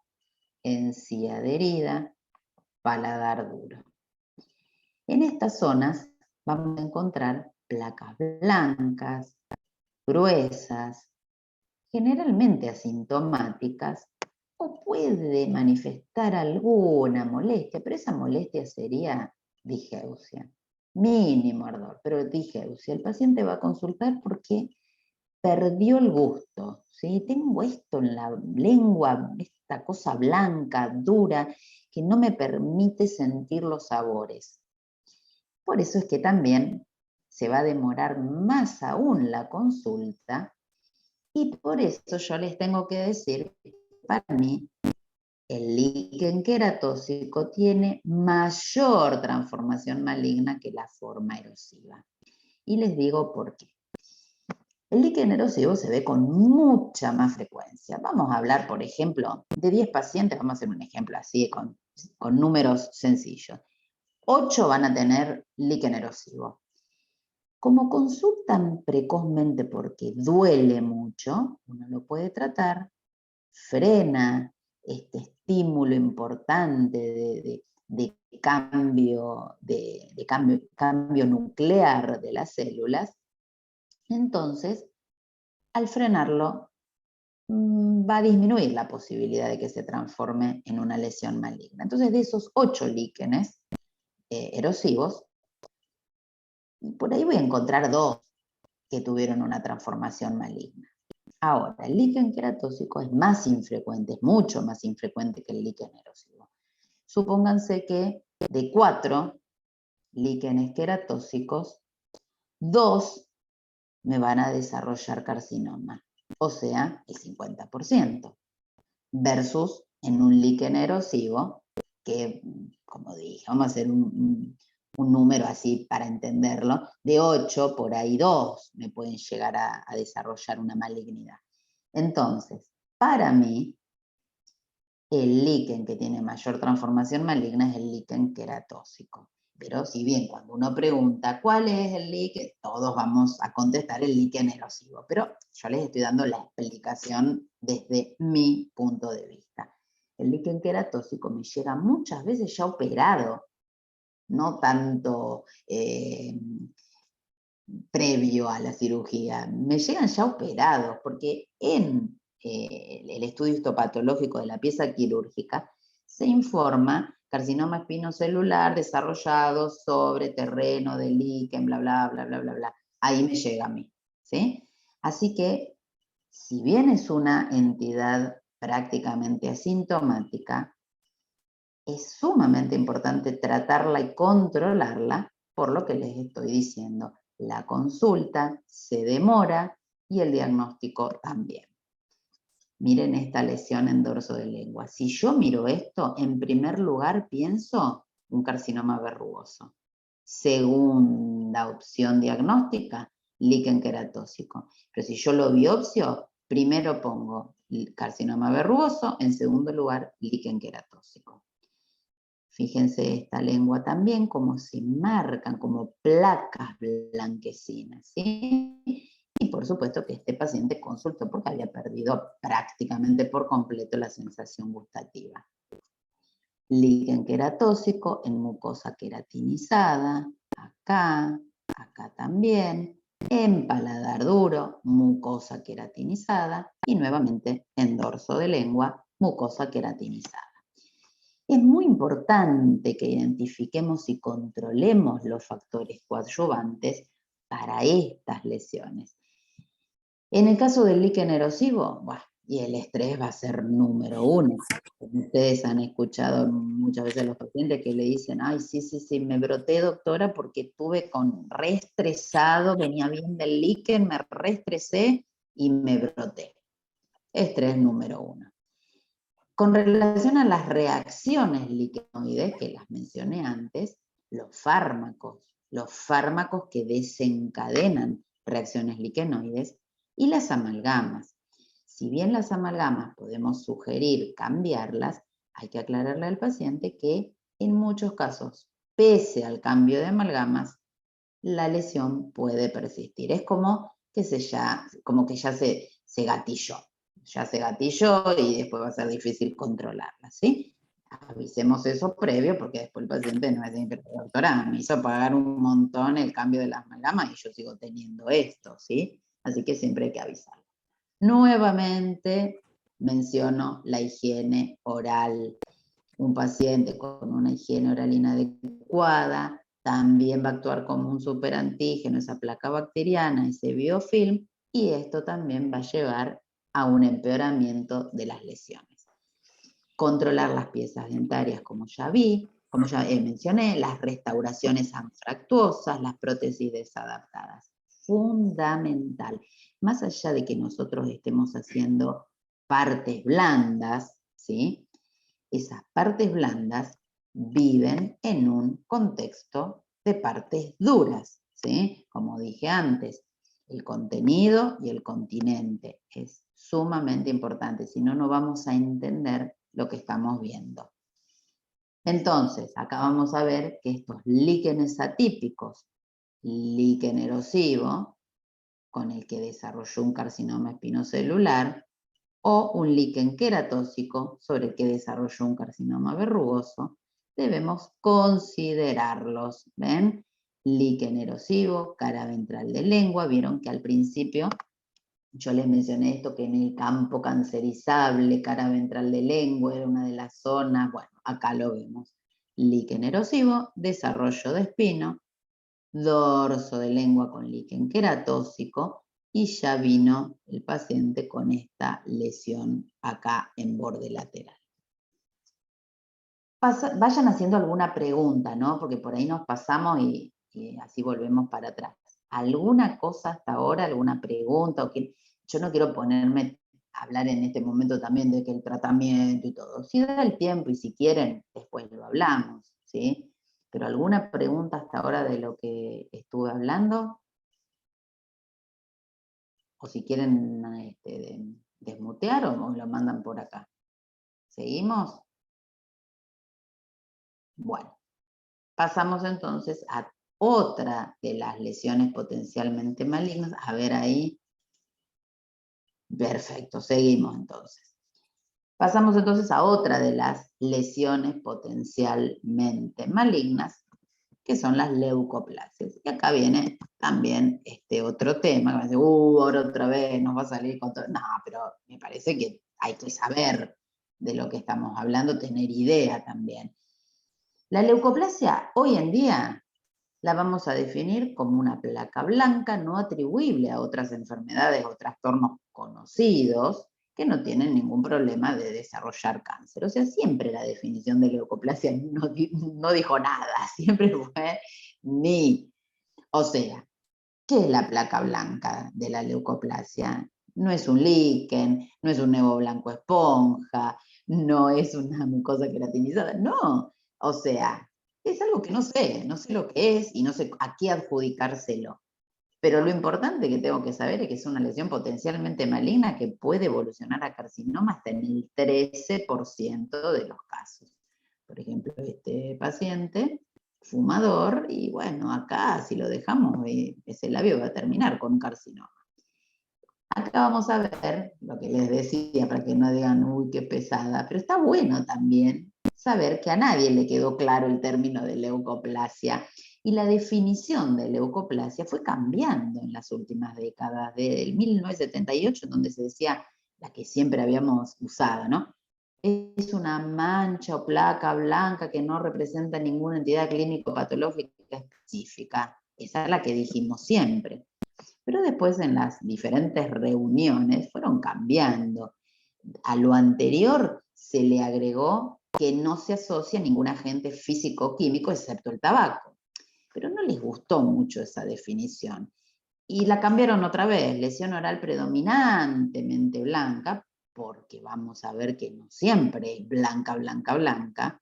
encía adherida, paladar duro. En estas zonas vamos a encontrar placas blancas, gruesas, generalmente asintomáticas, o puede manifestar alguna molestia, pero esa molestia sería digeusia, mínimo ardor, pero digeusia. El paciente va a consultar porque perdió el gusto, ¿sí? Tengo esto en la lengua, esta cosa blanca, dura, que no me permite sentir los sabores. Por eso es que también se va a demorar más aún la consulta y por eso yo les tengo que decir que para mí el líquen queratóxico tiene mayor transformación maligna que la forma erosiva. Y les digo por qué. El líquen erosivo se ve con mucha más frecuencia. Vamos a hablar, por ejemplo, de 10 pacientes, vamos a hacer un ejemplo así, con números sencillos. 8 van a tener líquen erosivo. Como consultan precozmente porque duele mucho, uno lo puede tratar, frena este estímulo importante de cambio nuclear de las células. Entonces, al frenarlo, va a disminuir la posibilidad de que se transforme en una lesión maligna. Entonces, de esos 8 líquenes erosivos, por ahí voy a encontrar 2 que tuvieron una transformación maligna. Ahora, el líquen queratóxico es más infrecuente, es mucho más infrecuente que el líquen erosivo. Supónganse que de 4 líquenes queratóxicos, 2 me van a desarrollar carcinoma, o sea, el 50%, versus en un líquen erosivo, que, como dije, vamos a hacer un número así para entenderlo, de 8, por ahí 2 me pueden llegar a desarrollar una malignidad. Entonces, para mí, el líquen que tiene mayor transformación maligna es el líquen queratóxico. Pero si bien cuando uno pregunta cuál es el líquen, todos vamos a contestar el líquen erosivo. Pero yo les estoy dando la explicación desde mi punto de vista. El líquen queratóxico me llega muchas veces ya operado, no tanto previo a la cirugía. Me llegan ya operados, porque en el estudio histopatológico de la pieza quirúrgica se informa carcinoma espinocelular desarrollado sobre terreno de líquen, bla, bla, bla, bla, bla, bla. Ahí me llega a mí, ¿sí? Así que, si bien es una entidad prácticamente asintomática, es sumamente importante tratarla y controlarla, por lo que les estoy diciendo. La consulta se demora y el diagnóstico también. Miren esta lesión en dorso de lengua. Si yo miro esto, en primer lugar pienso un carcinoma verrugoso. Segunda opción diagnóstica, líquen queratóxico. Pero si yo lo biopsio, primero pongo carcinoma verrugoso, en segundo lugar, líquen queratóxico. Fíjense esta lengua también, como se marcan como placas blanquecinas, ¿sí? Y por supuesto que este paciente consultó porque había perdido prácticamente por completo la sensación gustativa. Líquen queratóxico en mucosa queratinizada, acá, acá también, en paladar duro, mucosa queratinizada, y nuevamente en dorso de lengua, mucosa queratinizada. Es muy importante que identifiquemos y controlemos los factores coadyuvantes para estas lesiones. En el caso del líquen erosivo, bueno, y el estrés va a ser número 1. Ustedes han escuchado muchas veces a los pacientes que le dicen, ay, sí, me broté, doctora, porque estuve reestresado, venía bien del líquen, me reestresé y me broté. Estrés número 1. Con relación a las reacciones liquenoides, que las mencioné antes, los fármacos que desencadenan reacciones liquenoides, y las amalgamas. Si bien las amalgamas podemos sugerir cambiarlas, hay que aclararle al paciente que en muchos casos, pese al cambio de amalgamas, la lesión puede persistir. Es como que ya se gatilló. Ya se gatilló y después va a ser difícil controlarla, ¿sí? Avisemos eso previo, porque después el paciente no va a decir, pero doctora, me hizo pagar un montón el cambio de las amalgamas y yo sigo teniendo esto, ¿sí? Así que siempre hay que avisarlo. Nuevamente menciono la higiene oral. Un paciente con una higiene oral inadecuada también va a actuar como un superantígeno, esa placa bacteriana, ese biofilm, y esto también va a llevar a un empeoramiento de las lesiones. Controlar las piezas dentarias, como ya mencioné, las restauraciones anfractuosas, las prótesis desadaptadas. Fundamental. Más allá de que nosotros estemos haciendo partes blandas, ¿sí? Esas partes blandas viven en un contexto de partes duras, ¿sí? Como dije antes, el contenido y el continente es sumamente importante, si no, no vamos a entender lo que estamos viendo. Entonces, acá vamos a ver que estos líquenes atípicos, líquen erosivo, con el que desarrolló un carcinoma espinocelular, o un líquen queratóxico sobre el que desarrolló un carcinoma verrugoso, debemos considerarlos. ¿Ven? Líquen erosivo, cara ventral de lengua. Vieron que al principio yo les mencioné esto, que en el campo cancerizable, cara ventral de lengua, era una de las zonas. Bueno, acá lo vemos. Líquen erosivo, desarrollo de espino, dorso de lengua con líquen queratóxico, y ya vino el paciente con esta lesión acá en borde lateral. Vayan haciendo alguna pregunta, ¿no? Porque por ahí nos pasamos y así volvemos para atrás. ¿Alguna cosa hasta ahora, alguna pregunta? Yo no quiero ponerme a hablar en este momento también de que el tratamiento y todo. Si da el tiempo y si quieren, después lo hablamos, ¿sí? Pero ¿alguna pregunta hasta ahora de lo que estuve hablando? O si quieren desmutear o lo mandan por acá. ¿Seguimos? Bueno, pasamos entonces a otra de las lesiones potencialmente malignas. A ver ahí. Perfecto, seguimos entonces. Pasamos entonces a otra de las lesiones potencialmente malignas, que son las leucoplasias. Y acá viene también este otro tema, que me dice, ahora otra vez nos va a salir con todo. No, pero me parece que hay que saber de lo que estamos hablando, tener idea también. La leucoplasia hoy en día la vamos a definir como una placa blanca no atribuible a otras enfermedades o trastornos conocidos que no tienen ningún problema de desarrollar cáncer. O sea, siempre la definición de leucoplasia no dijo nada, siempre fue ni. O sea, ¿qué es la placa blanca de la leucoplasia? No es un líquen, no es un nevo blanco esponja, no es una mucosa queratinizada, no. O sea, es algo que no sé lo que es y no sé a qué adjudicárselo. Pero lo importante que tengo que saber es que es una lesión potencialmente maligna que puede evolucionar a carcinoma hasta en el 13% de los casos. Por ejemplo, este paciente, fumador, y bueno, acá si lo dejamos, ese labio va a terminar con un carcinoma. Acá vamos a ver lo que les decía, para que no digan, uy, qué pesada, pero está bueno también saber que a nadie le quedó claro el término de leucoplasia y la definición de leucoplasia fue cambiando en las últimas décadas, del 1978, donde se decía la que siempre habíamos usado, ¿no? Es una mancha o placa blanca que no representa ninguna entidad clínico-patológica específica. Esa es la que dijimos siempre. Pero después en las diferentes reuniones fueron cambiando. A lo anterior se le agregó que no se asocia a ningún agente físico o químico excepto el tabaco. Pero no les gustó mucho esa definición. Y la cambiaron otra vez, lesión oral predominantemente blanca, porque vamos a ver que no siempre es blanca, blanca, blanca,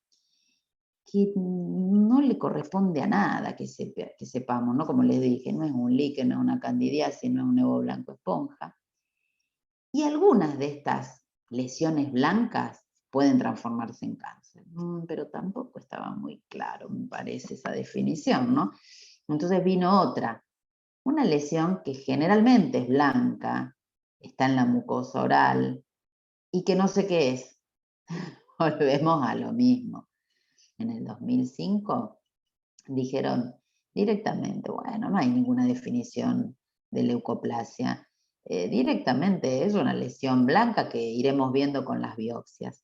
que no le corresponde a nada que sepamos, ¿no? Como les dije, no es un líquen, no es una candidiasis, no es un nevo blanco esponja. Y algunas de estas lesiones blancas pueden transformarse en cáncer. Pero tampoco estaba muy claro, me parece, esa definición, ¿no? Entonces vino otra, una lesión que generalmente es blanca, está en la mucosa oral y que no sé qué es. Volvemos a lo mismo. En el 2005 dijeron directamente, bueno, no hay ninguna definición de leucoplasia. Directamente es una lesión blanca que iremos viendo con las biopsias.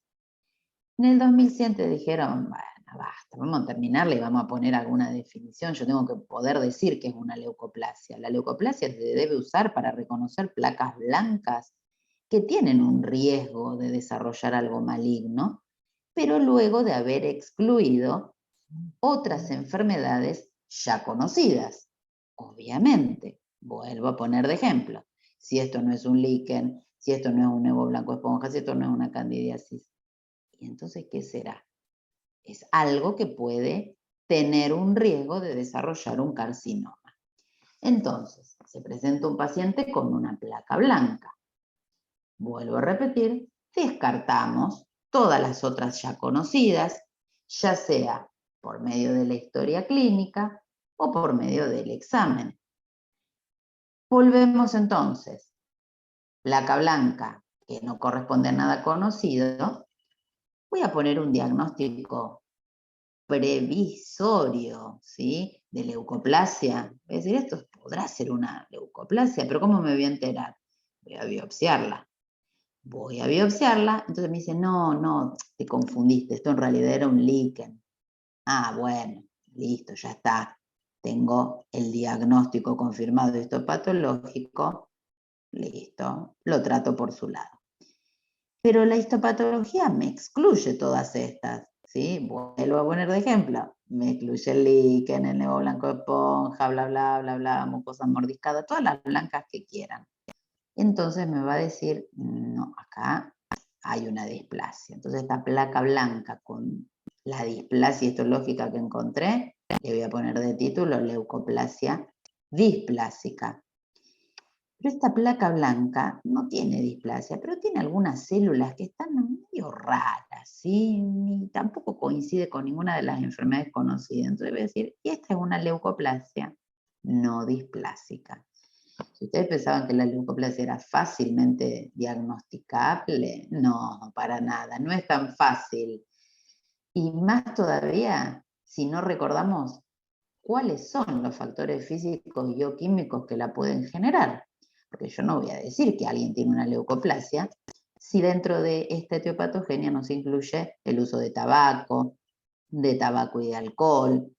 En el 2007 dijeron, bueno, basta, vamos a terminarla y vamos a poner alguna definición. Yo tengo que poder decir que es una leucoplasia. La leucoplasia se debe usar para reconocer placas blancas que tienen un riesgo de desarrollar algo maligno, pero luego de haber excluido otras enfermedades ya conocidas. Obviamente, vuelvo a poner de ejemplo, si esto no es un líquen, si esto no es un nevo blanco esponja, si esto no es una candidiasis, ¿y entonces qué será? Es algo que puede tener un riesgo de desarrollar un carcinoma. Entonces, se presenta un paciente con una placa blanca. Vuelvo a repetir, descartamos todas las otras ya conocidas, ya sea por medio de la historia clínica o por medio del examen. Volvemos entonces. Placa blanca, que no corresponde a nada conocido, voy a poner un diagnóstico previsorio, ¿sí? De leucoplasia. Voy a decir, esto podrá ser una leucoplasia, pero ¿cómo me voy a enterar? Voy a biopsiarla. Voy a biopsiarla, entonces me dice, no, te confundiste, esto en realidad era un líquen. Ah, bueno, listo, ya está. Tengo el diagnóstico confirmado histopatológico, listo, lo trato por su lado. Pero la histopatología me excluye todas estas. ¿sí? Vuelvo a poner de ejemplo. Me excluye el líquen, el nevo blanco de esponja, bla, bla, bla, bla, mucosa mordiscada, todas las blancas que quieran. Entonces me va a decir, no, acá hay una displasia. Entonces esta placa blanca con la displasia histológica que encontré, le voy a poner de título leucoplasia displásica. Pero esta placa blanca no tiene displasia, pero tiene algunas células que están medio raras, ¿sí? Y tampoco coincide con ninguna de las enfermedades conocidas. Entonces voy a decir, y esta es una leucoplasia no displásica. Si ustedes pensaban que la leucoplasia era fácilmente diagnosticable, no, para nada, no es tan fácil. Y más todavía si no recordamos cuáles son los factores físicos y bioquímicos que la pueden generar. Porque yo no voy a decir que alguien tiene una leucoplasia si dentro de esta etiopatogenia no se incluye el uso de tabaco y de alcohol,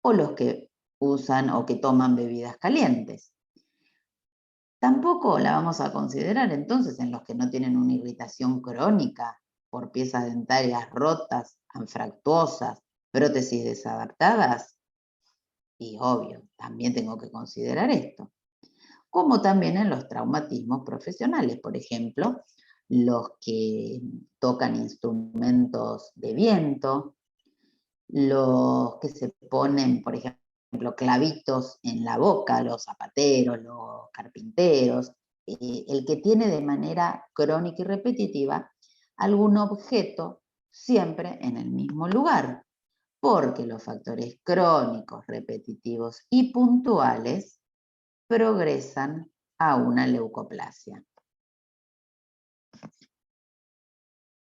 o los que usan o que toman bebidas calientes. Tampoco la vamos a considerar entonces en los que no tienen una irritación crónica por piezas dentarias rotas, anfractuosas, prótesis desadaptadas. Y obvio, también tengo que considerar esto. Como también en los traumatismos profesionales, por ejemplo, los que tocan instrumentos de viento, los que se ponen, por ejemplo, clavitos en la boca, los zapateros, los carpinteros, el que tiene de manera crónica y repetitiva algún objeto siempre en el mismo lugar, porque los factores crónicos, repetitivos y puntuales progresan a una leucoplasia.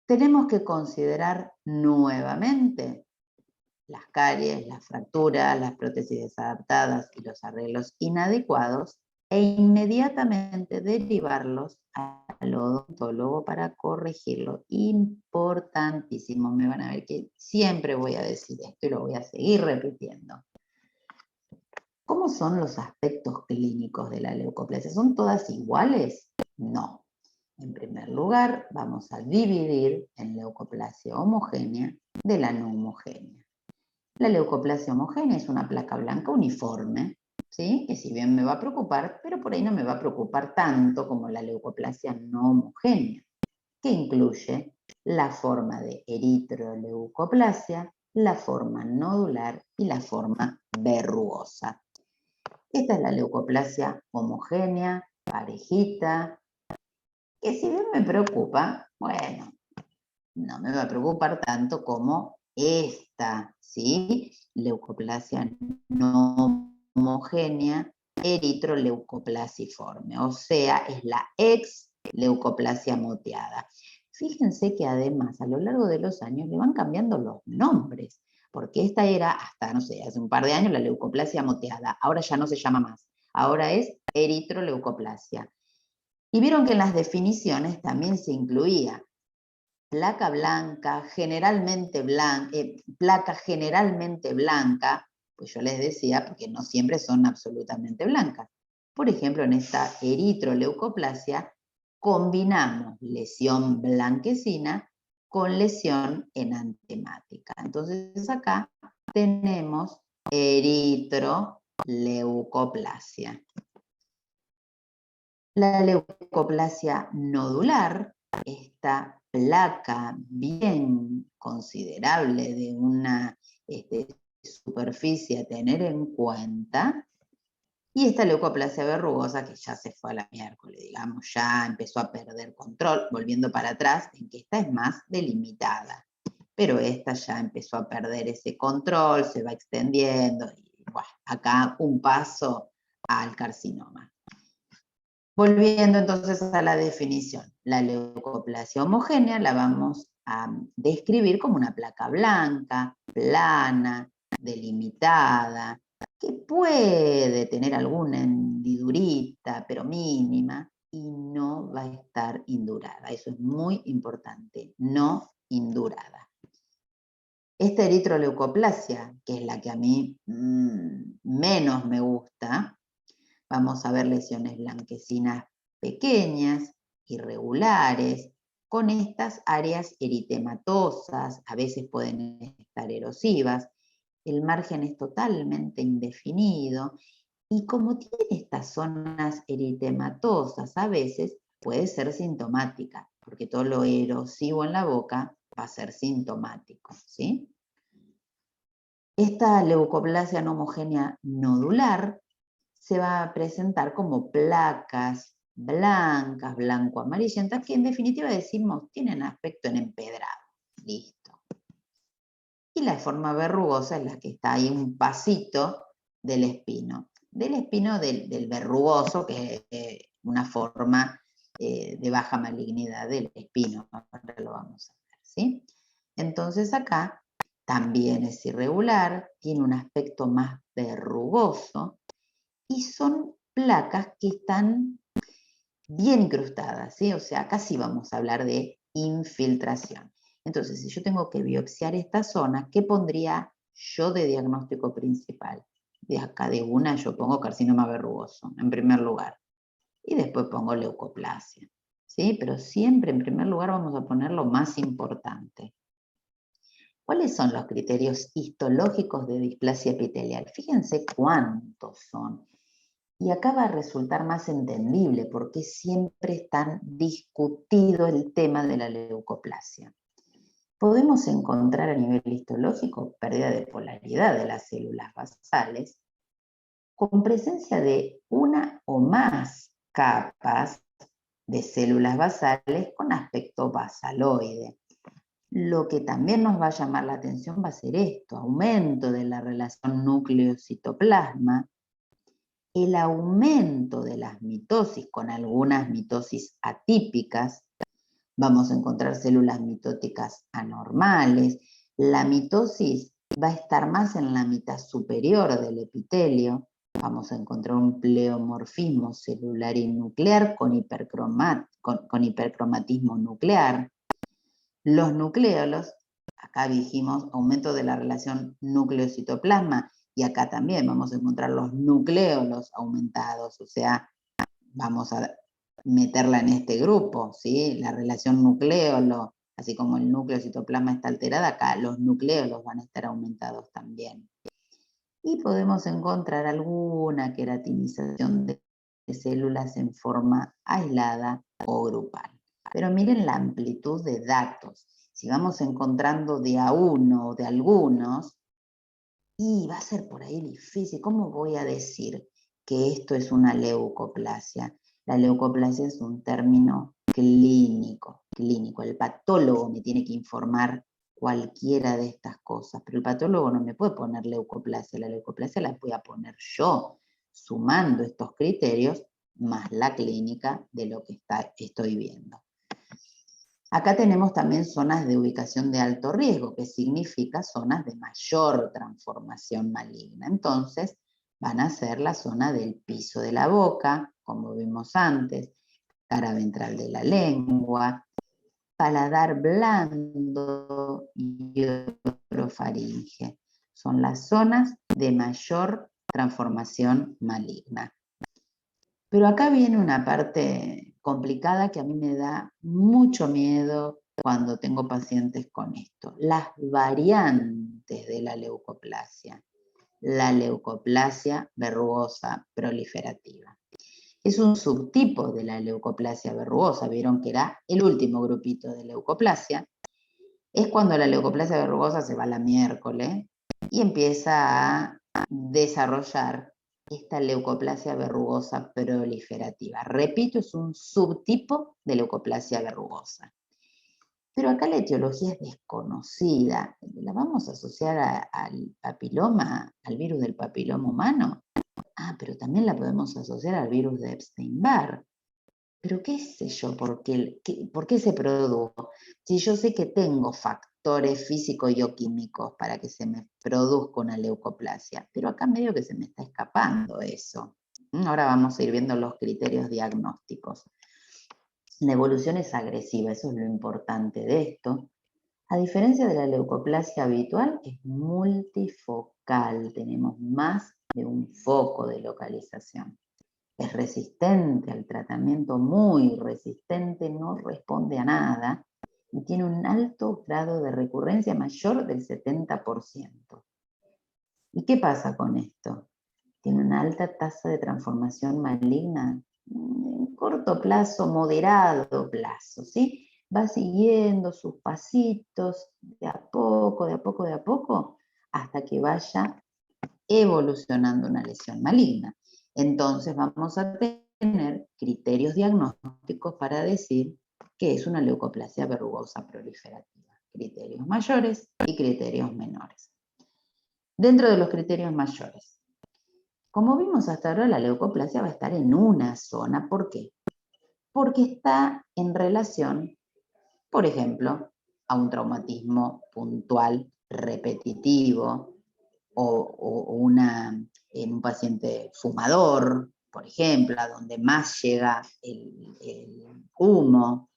Tenemos que considerar nuevamente las caries, las fracturas, las prótesis desadaptadas y los arreglos inadecuados e inmediatamente derivarlos al odontólogo para corregirlo. Importantísimo, me van a ver que siempre voy a decir esto y lo voy a seguir repitiendo. ¿Cómo son los aspectos clínicos de la leucoplasia? ¿Son todas iguales? No. En primer lugar, vamos a dividir en leucoplasia homogénea de la no homogénea. La leucoplasia homogénea es una placa blanca uniforme, ¿sí? Que si bien me va a preocupar, pero por ahí no me va a preocupar tanto como la leucoplasia no homogénea, que incluye la forma de eritroleucoplasia, la forma nodular y la forma verrugosa. Esta es la leucoplasia homogénea, parejita, que si bien me preocupa, bueno, no me va a preocupar tanto como esta, ¿sí? Leucoplasia no homogénea, eritroleucoplasiforme, o sea, es la ex leucoplasia moteada. Fíjense que además a lo largo de los años le van cambiando los nombres, porque esta era hasta, no sé, hace un par de años la leucoplasia moteada, ahora ya no se llama más, ahora es eritroleucoplasia. Y vieron que en las definiciones también se incluía placa blanca, placa generalmente blanca, pues yo les decía, porque no siempre son absolutamente blancas. Por ejemplo, en esta eritroleucoplasia combinamos lesión blanquecina con lesión enantemática. Entonces acá tenemos eritroleucoplasia. La leucoplasia nodular, esta placa bien considerable de una superficie a tener en cuenta, y esta leucoplasia verrugosa que ya se fue a la miércoles, digamos, ya empezó a perder control, volviendo para atrás, en que esta es más delimitada, pero esta ya empezó a perder ese control, se va extendiendo, y bueno, acá un paso al carcinoma. Volviendo entonces a la definición, la leucoplasia homogénea la vamos a describir como una placa blanca, plana, delimitada, que puede tener alguna hendidurita, pero mínima, y no va a estar indurada. Eso es muy importante, no indurada. Esta eritroleucoplasia, que es la que a mí menos me gusta, vamos a ver lesiones blanquecinas pequeñas, irregulares, con estas áreas eritematosas, a veces pueden estar erosivas, el margen es totalmente indefinido, y como tiene estas zonas eritematosas, a veces puede ser sintomática, porque todo lo erosivo en la boca va a ser sintomático, ¿sí? Esta leucoplasia no homogénea nodular se va a presentar como placas blancas, blanco-amarillentas, que en definitiva decimos tienen aspecto en empedrado. Listo. Y la forma verrugosa es la que está ahí un pasito del espino. Del espino del verrugoso, que es una forma de baja malignidad del espino. Ahora lo vamos a ver, ¿sí? Entonces acá también es irregular, tiene un aspecto más verrugoso y son placas que están bien incrustadas, ¿sí? O sea, acá sí vamos a hablar de infiltración. Entonces, si yo tengo que biopsiar esta zona, ¿qué pondría yo de diagnóstico principal? De acá de una yo pongo carcinoma verrugoso, en primer lugar. Y después pongo leucoplasia, ¿sí? Pero siempre en primer lugar vamos a poner lo más importante. ¿Cuáles son los criterios histológicos de displasia epitelial? Fíjense cuántos son. Y acá va a resultar más entendible por qué siempre es tan discutido el tema de la leucoplasia. Podemos encontrar a nivel histológico pérdida de polaridad de las células basales con presencia de una o más capas de células basales con aspecto basaloide. Lo que también nos va a llamar la atención va a ser esto, aumento de la relación núcleo-citoplasma, el aumento de las mitosis con algunas mitosis atípicas, vamos a encontrar células mitóticas anormales, la mitosis va a estar más en la mitad superior del epitelio, vamos a encontrar un pleomorfismo celular y nuclear con hipercromatismo nuclear. Los nucleolos, acá dijimos aumento de la relación núcleo-citoplasma, y acá también vamos a encontrar los nucleolos aumentados, o sea, vamos a meterla en este grupo, ¿sí? La relación nucleolo, así como el núcleo-citoplasma está alterada, acá los nucleolos van a estar aumentados también. Y podemos encontrar alguna queratinización de células en forma aislada o grupal. Pero miren la amplitud de datos. Si vamos encontrando de a uno o de algunos, y va a ser por ahí difícil. ¿Cómo voy a decir que esto es una leucoplasia? La leucoplasia es un término clínico. El patólogo me tiene que informar cualquiera de estas cosas, pero el patólogo no me puede poner leucoplasia. La leucoplasia la voy a poner yo, sumando estos criterios más la clínica de lo que estoy viendo. Acá tenemos también zonas de ubicación de alto riesgo, que significa zonas de mayor transformación maligna. Entonces, van a ser la zona del piso de la boca, como vimos antes, cara ventral de la lengua, paladar blando y orofaringe. Son las zonas de mayor transformación maligna. Pero acá viene una parte complicada que a mí me da mucho miedo cuando tengo pacientes con esto. Las variantes de la leucoplasia. La leucoplasia verrugosa proliferativa. Es un subtipo de la leucoplasia verrugosa. Vieron que era el último grupito de leucoplasia. Es cuando la leucoplasia verrugosa se va a la miércoles y empieza a desarrollar esta leucoplasia verrugosa proliferativa. Repito, es un subtipo de leucoplasia verrugosa. Pero acá la etiología es desconocida. ¿La vamos a asociar al papiloma, al virus del papiloma humano? Ah, pero también la podemos asociar al virus de Epstein-Barr. Pero qué sé yo, ¿por qué se produjo? Si yo sé que tengo factores físicos y o químicos para que se me produzca una leucoplasia, pero acá medio que se me está escapando eso. Ahora vamos a ir viendo los criterios diagnósticos. La evolución es agresiva, eso es lo importante de esto. A diferencia de la leucoplasia habitual, es multifocal, tenemos más de un foco de localización. es resistente al tratamiento, muy resistente, no responde a nada y tiene un alto grado de recurrencia mayor del 70%. ¿Y qué pasa con esto? Tiene una alta tasa de transformación maligna en corto plazo, moderado plazo, ¿sí? Va siguiendo sus pasitos de a poco, de a poco, de a poco, hasta que vaya evolucionando una lesión maligna. Entonces vamos a tener criterios diagnósticos para decir que es una leucoplasia verrugosa proliferativa. Criterios mayores y criterios menores. Dentro de los criterios mayores, como vimos hasta ahora, la leucoplasia va a estar en una zona. ¿Por qué? Porque está en relación, por ejemplo, a un traumatismo puntual, repetitivo, o en un paciente fumador, por ejemplo, a donde más llega el humo.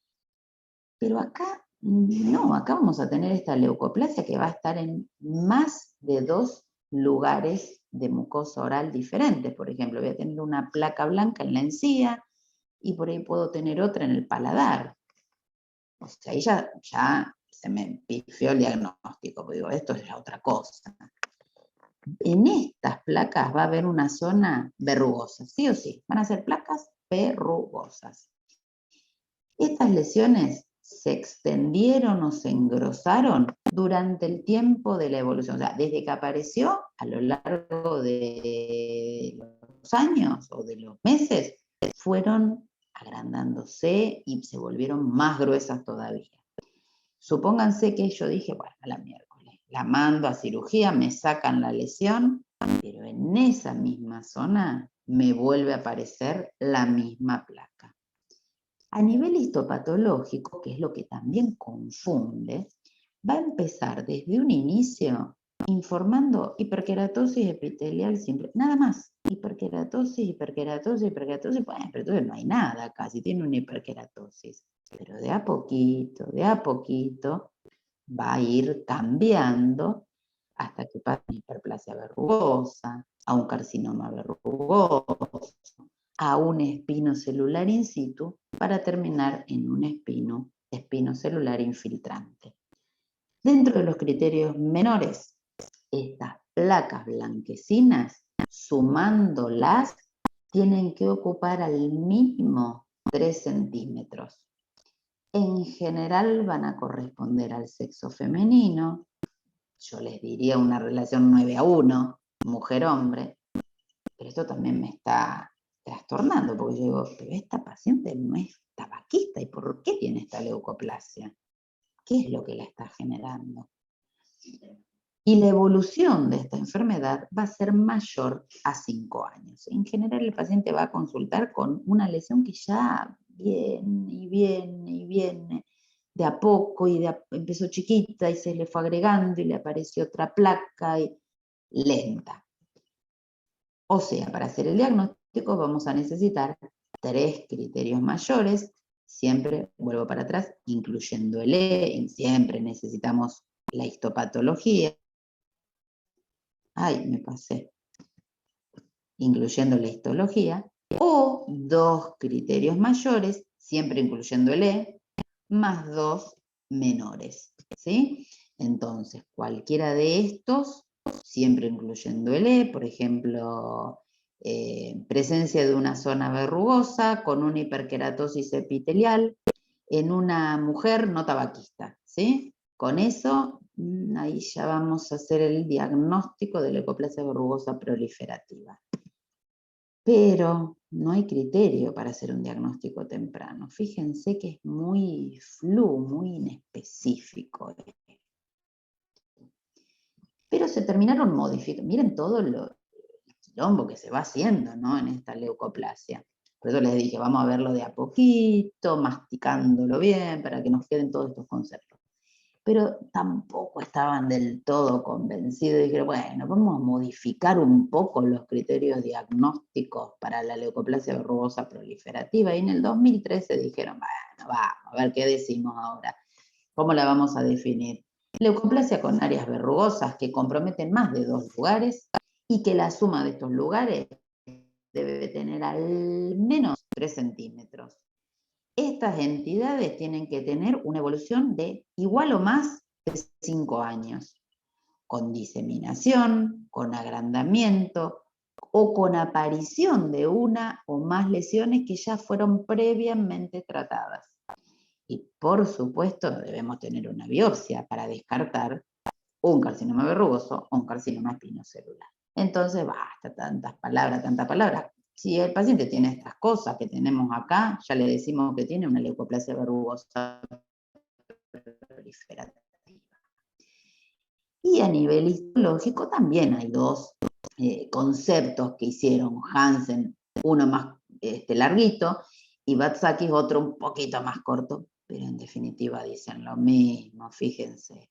Pero acá no, acá vamos a tener esta leucoplasia que va a estar en más de 2 lugares de mucosa oral diferentes. Por ejemplo, voy a tener una placa blanca en la encía y por ahí puedo tener otra en el paladar. O sea, ahí ya se me pifió el diagnóstico, porque digo, esto es la otra cosa. En estas placas va a haber una zona verrugosa, sí o sí, van a ser placas verrugosas. Estas lesiones se extendieron o se engrosaron durante el tiempo de la evolución, o sea, desde que apareció a lo largo de los años o de los meses, fueron agrandándose y se volvieron más gruesas todavía. Supónganse que yo dije, bueno, a la miércoles, la mando a cirugía, me sacan la lesión, pero en esa misma zona me vuelve a aparecer la misma placa. A nivel histopatológico, que es lo que también confunde, va a empezar desde un inicio informando hiperkeratosis epitelial simple, nada más, hiperkeratosis, hiperkeratosis, hiperkeratosis, bueno, pero entonces no hay nada acá, si tiene una hiperkeratosis, pero de a poquito va a ir cambiando hasta que pase a una hiperplasia verrugosa, a un carcinoma verrugoso, a un espino celular in situ, para terminar en un espino celular infiltrante. Dentro de los criterios menores, estas placas blanquecinas, sumándolas, tienen que ocupar al mínimo 3 centímetros. En general van a corresponder al sexo femenino, yo les diría una relación 9-1, mujer-hombre, pero esto también me está trastornando, porque yo digo, pero esta paciente no es tabaquista, ¿y por qué tiene esta leucoplasia? ¿Qué es lo que la está generando? Y la evolución de esta enfermedad va a ser mayor a 5 años. En general el paciente va a consultar con una lesión que ya viene y viene y viene de a poco, y empezó chiquita y se le fue agregando y le apareció otra placa y lenta. O sea, para hacer el diagnóstico vamos a necesitar 3 criterios mayores, siempre vuelvo para atrás, incluyendo el E, siempre necesitamos la histopatología. Ay, me pasé. Incluyendo la histología, o 2 criterios mayores, siempre incluyendo el E, más 2 menores, ¿sí? Entonces, cualquiera de estos, siempre incluyendo el E, por ejemplo, presencia de una zona verrugosa con una hiperkeratosis epitelial en una mujer no tabaquista, ¿sí? Con eso, ahí ya vamos a hacer el diagnóstico de leucoplasia verrugosa proliferativa. Pero no hay criterio para hacer un diagnóstico temprano. Fíjense que es muy muy inespecífico. Pero se terminaron modificando. Miren todo el quilombo que se va haciendo, ¿no?, en esta leucoplasia. Por eso les dije, vamos a verlo de a poquito, masticándolo bien, para que nos queden todos estos conceptos. Pero tampoco estaban del todo convencidos. Dijeron, bueno, vamos a modificar un poco los criterios diagnósticos para la leucoplasia verrugosa proliferativa. Y en el 2013 dijeron, bueno, vamos a ver qué decimos ahora. ¿Cómo la vamos a definir? Leucoplasia con áreas verrugosas que comprometen más de 2 lugares y que la suma de estos lugares debe tener al menos 3 centímetros. Estas entidades tienen que tener una evolución de igual o más de 5 años, con diseminación, con agrandamiento o con aparición de una o más lesiones que ya fueron previamente tratadas. Y por supuesto debemos tener una biopsia para descartar un carcinoma verrugoso o un carcinoma espinocelular. Entonces, basta, tantas palabras, tantas palabras. Si el paciente tiene estas cosas que tenemos acá, ya le decimos que tiene una leucoplasia verrugosa proliferativa. Y a nivel histológico también hay dos conceptos que hicieron Hansen, uno más larguito y Batsakis otro un poquito más corto, pero en definitiva dicen lo mismo, fíjense,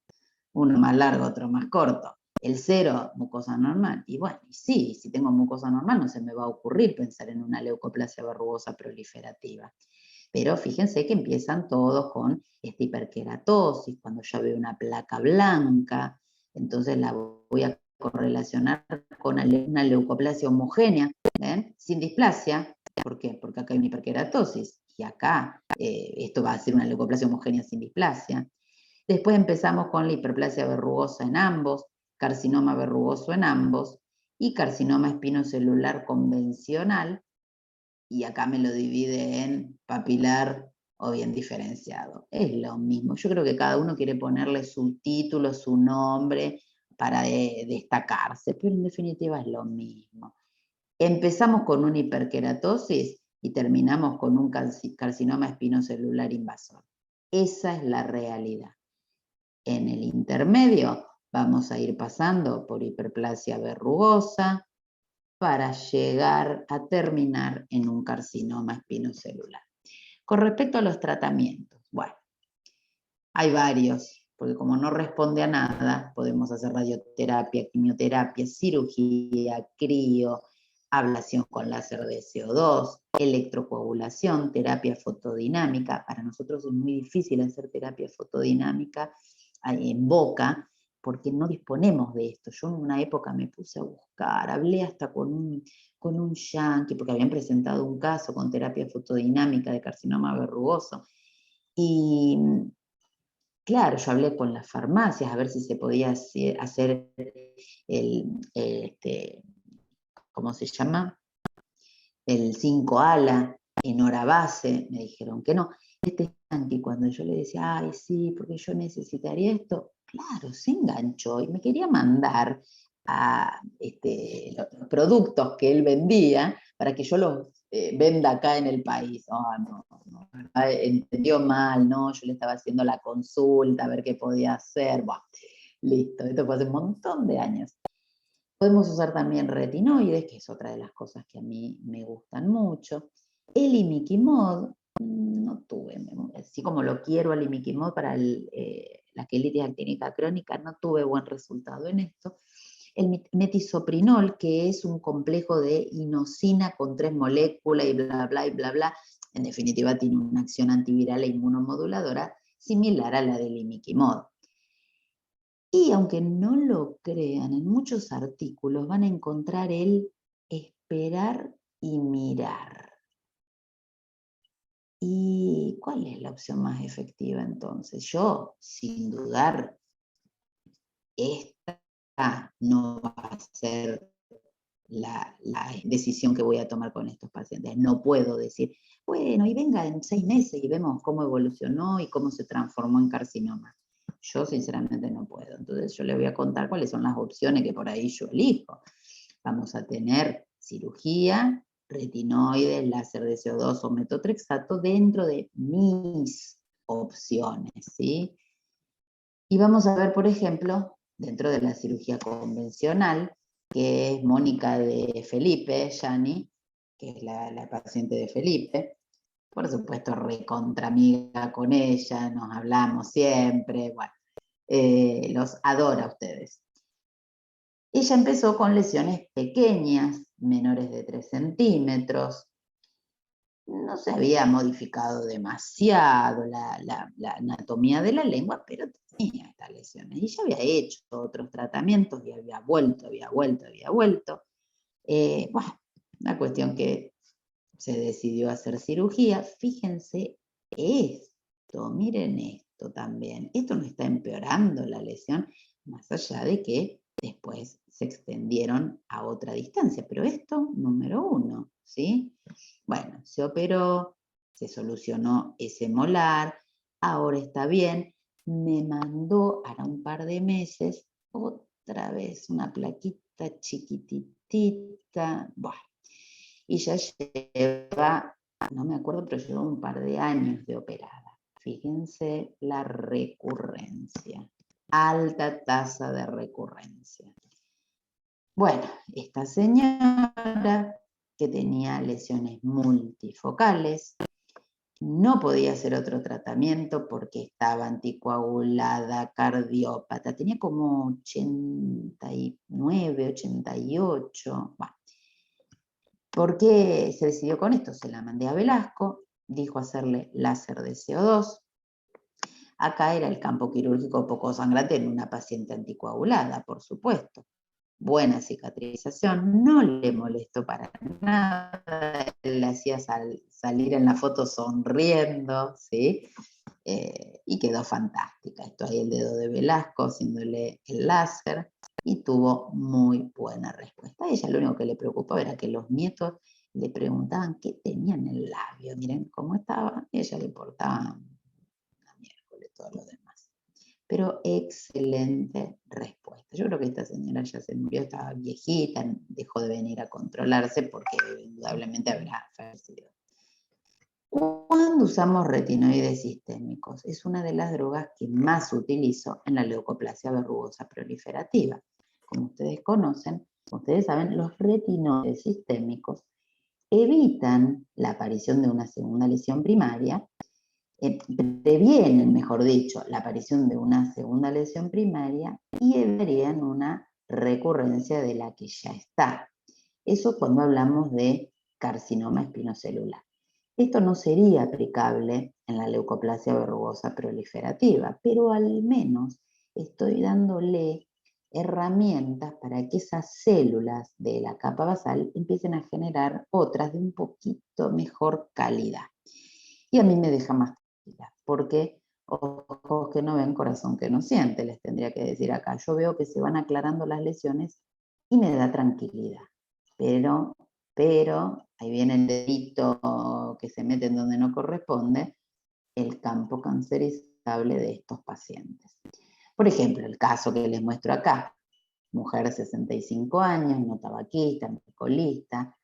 uno más largo, otro más corto. El 0, mucosa normal. Y bueno, sí, si tengo mucosa normal no se me va a ocurrir pensar en una leucoplasia verrugosa proliferativa. Pero fíjense que empiezan todos con esta hiperkeratosis, cuando ya veo una placa blanca, entonces la voy a correlacionar con una leucoplasia homogénea, ¿ven? Sin displasia. ¿Por qué? Porque acá hay una hiperkeratosis, y acá esto va a ser una leucoplasia homogénea sin displasia. Después empezamos con la hiperplasia verrugosa en ambos, carcinoma verrugoso en ambos, y carcinoma espinocelular convencional, y acá me lo divide en papilar o bien diferenciado. Es lo mismo. Yo creo que cada uno quiere ponerle su título, su nombre, para destacarse, pero en definitiva es lo mismo. Empezamos con una hiperkeratosis y terminamos con un carcinoma espinocelular invasor. Esa es la realidad. En el intermedio vamos a ir pasando por hiperplasia verrugosa para llegar a terminar en un carcinoma espinocelular. Con respecto a los tratamientos, bueno, hay varios, porque como no responde a nada, podemos hacer radioterapia, quimioterapia, cirugía, crío, ablación con láser de CO2, electrocoagulación, terapia fotodinámica. Para nosotros es muy difícil hacer terapia fotodinámica en boca, porque no disponemos de esto. Yo en una época me puse a buscar, hablé hasta con un yanqui, porque habían presentado un caso con terapia fotodinámica de carcinoma verrugoso. Y claro, yo hablé con las farmacias a ver si se podía hacer ¿cómo se llama? El 5 ala en hora base, me dijeron que no. Este yanqui, cuando yo le decía, ay, sí, porque yo necesitaría esto, claro, se enganchó y me quería mandar a los productos que él vendía para que yo los venda acá en el país. Oh, no, entendió mal, no, yo le estaba haciendo la consulta, a ver qué podía hacer. Bueno, listo, esto fue hace un montón de años. Podemos usar también retinoides, que es otra de las cosas que a mí me gustan mucho. El imiquimod, no tuve, así como lo quiero al imiquimod para la quelitis actínica crónica, no tuve buen resultado en esto. El metizoprinol, que es un complejo de inosina con 3 moléculas y bla, bla, y bla, bla, en definitiva tiene una acción antiviral e inmunomoduladora similar a la del imiquimod. Y aunque no lo crean, en muchos artículos van a encontrar el esperar y mirar. ¿Y cuál es la opción más efectiva entonces? Yo, sin dudar, esta no va a ser la decisión que voy a tomar con estos pacientes. No puedo decir, bueno, y venga en 6 meses y vemos cómo evolucionó y cómo se transformó en carcinoma. Yo sinceramente no puedo. Entonces yo les voy a contar cuáles son las opciones que por ahí yo elijo. Vamos a tener cirugía, retinoides, láser de CO2 o metotrexato dentro de mis opciones, ¿sí? Y vamos a ver, por ejemplo, dentro de la cirugía convencional, que es Mónica de Felipe, Yani, que es la paciente de Felipe. Por supuesto, recontra amiga con ella, nos hablamos siempre, bueno, los adora a ustedes. Ella empezó con lesiones pequeñas, menores de 3 centímetros, no se había modificado demasiado la anatomía de la lengua, pero tenía estas lesiones. Y ya había hecho otros tratamientos y había vuelto. Bueno, la cuestión que se decidió hacer cirugía. Fíjense esto, miren esto también. Esto no está empeorando la lesión, más allá de que después se extendieron a otra distancia. Pero esto, número 1, ¿sí? Bueno, se operó, se solucionó ese molar, ahora está bien. Me mandó, hará un par de meses, otra vez una plaquita chiquititita. Bueno, y ya lleva, no me acuerdo, pero lleva un par de años de operada. Fíjense la recurrencia, alta tasa de recurrencia. Bueno, esta señora que tenía lesiones multifocales, no podía hacer otro tratamiento porque estaba anticoagulada, cardiópata, tenía como 89, 88, bueno. ¿Por qué se decidió con esto? Se la mandé a Velasco, dijo hacerle láser de CO2. Acá era el campo quirúrgico poco sangrante en una paciente anticoagulada, por supuesto. Buena cicatrización, no le molestó para nada, le hacía salir en la foto sonriendo, ¿sí? Y quedó fantástica. Esto ahí el dedo de Velasco haciéndole el láser y tuvo muy buena respuesta. A ella lo único que le preocupaba era que los nietos le preguntaban qué tenía en el labio, miren cómo estaba, y a ella le importaba una miércoles todo lo demás. Pero excelente respuesta. Yo creo que esta señora ya se murió, estaba viejita, dejó de venir a controlarse porque indudablemente habrá fallecido. ¿Cuándo usamos retinoides sistémicos? Es una de las drogas que más utilizo en la leucoplasia verrugosa proliferativa. Como ustedes conocen, ustedes saben, los retinoides sistémicos evitan la aparición de una segunda lesión primaria, previenen, mejor dicho, la aparición de una segunda lesión primaria y evitarían una recurrencia de la que ya está. Eso cuando hablamos de carcinoma espinocelular. Esto no sería aplicable en la leucoplasia verrugosa proliferativa, pero al menos estoy dándole herramientas para que esas células de la capa basal empiecen a generar otras de un poquito mejor calidad. Y a mí me deja más tranquila, porque ojos que no ven, corazón que no siente, les tendría que decir acá. Yo veo que se van aclarando las lesiones y me da tranquilidad. Pero, ahí viene el dedito que se mete en donde no corresponde, el campo cancerizable de estos pacientes. Por ejemplo, el caso que les muestro acá, mujer de 65 años, no tabaquista, no alcoholista,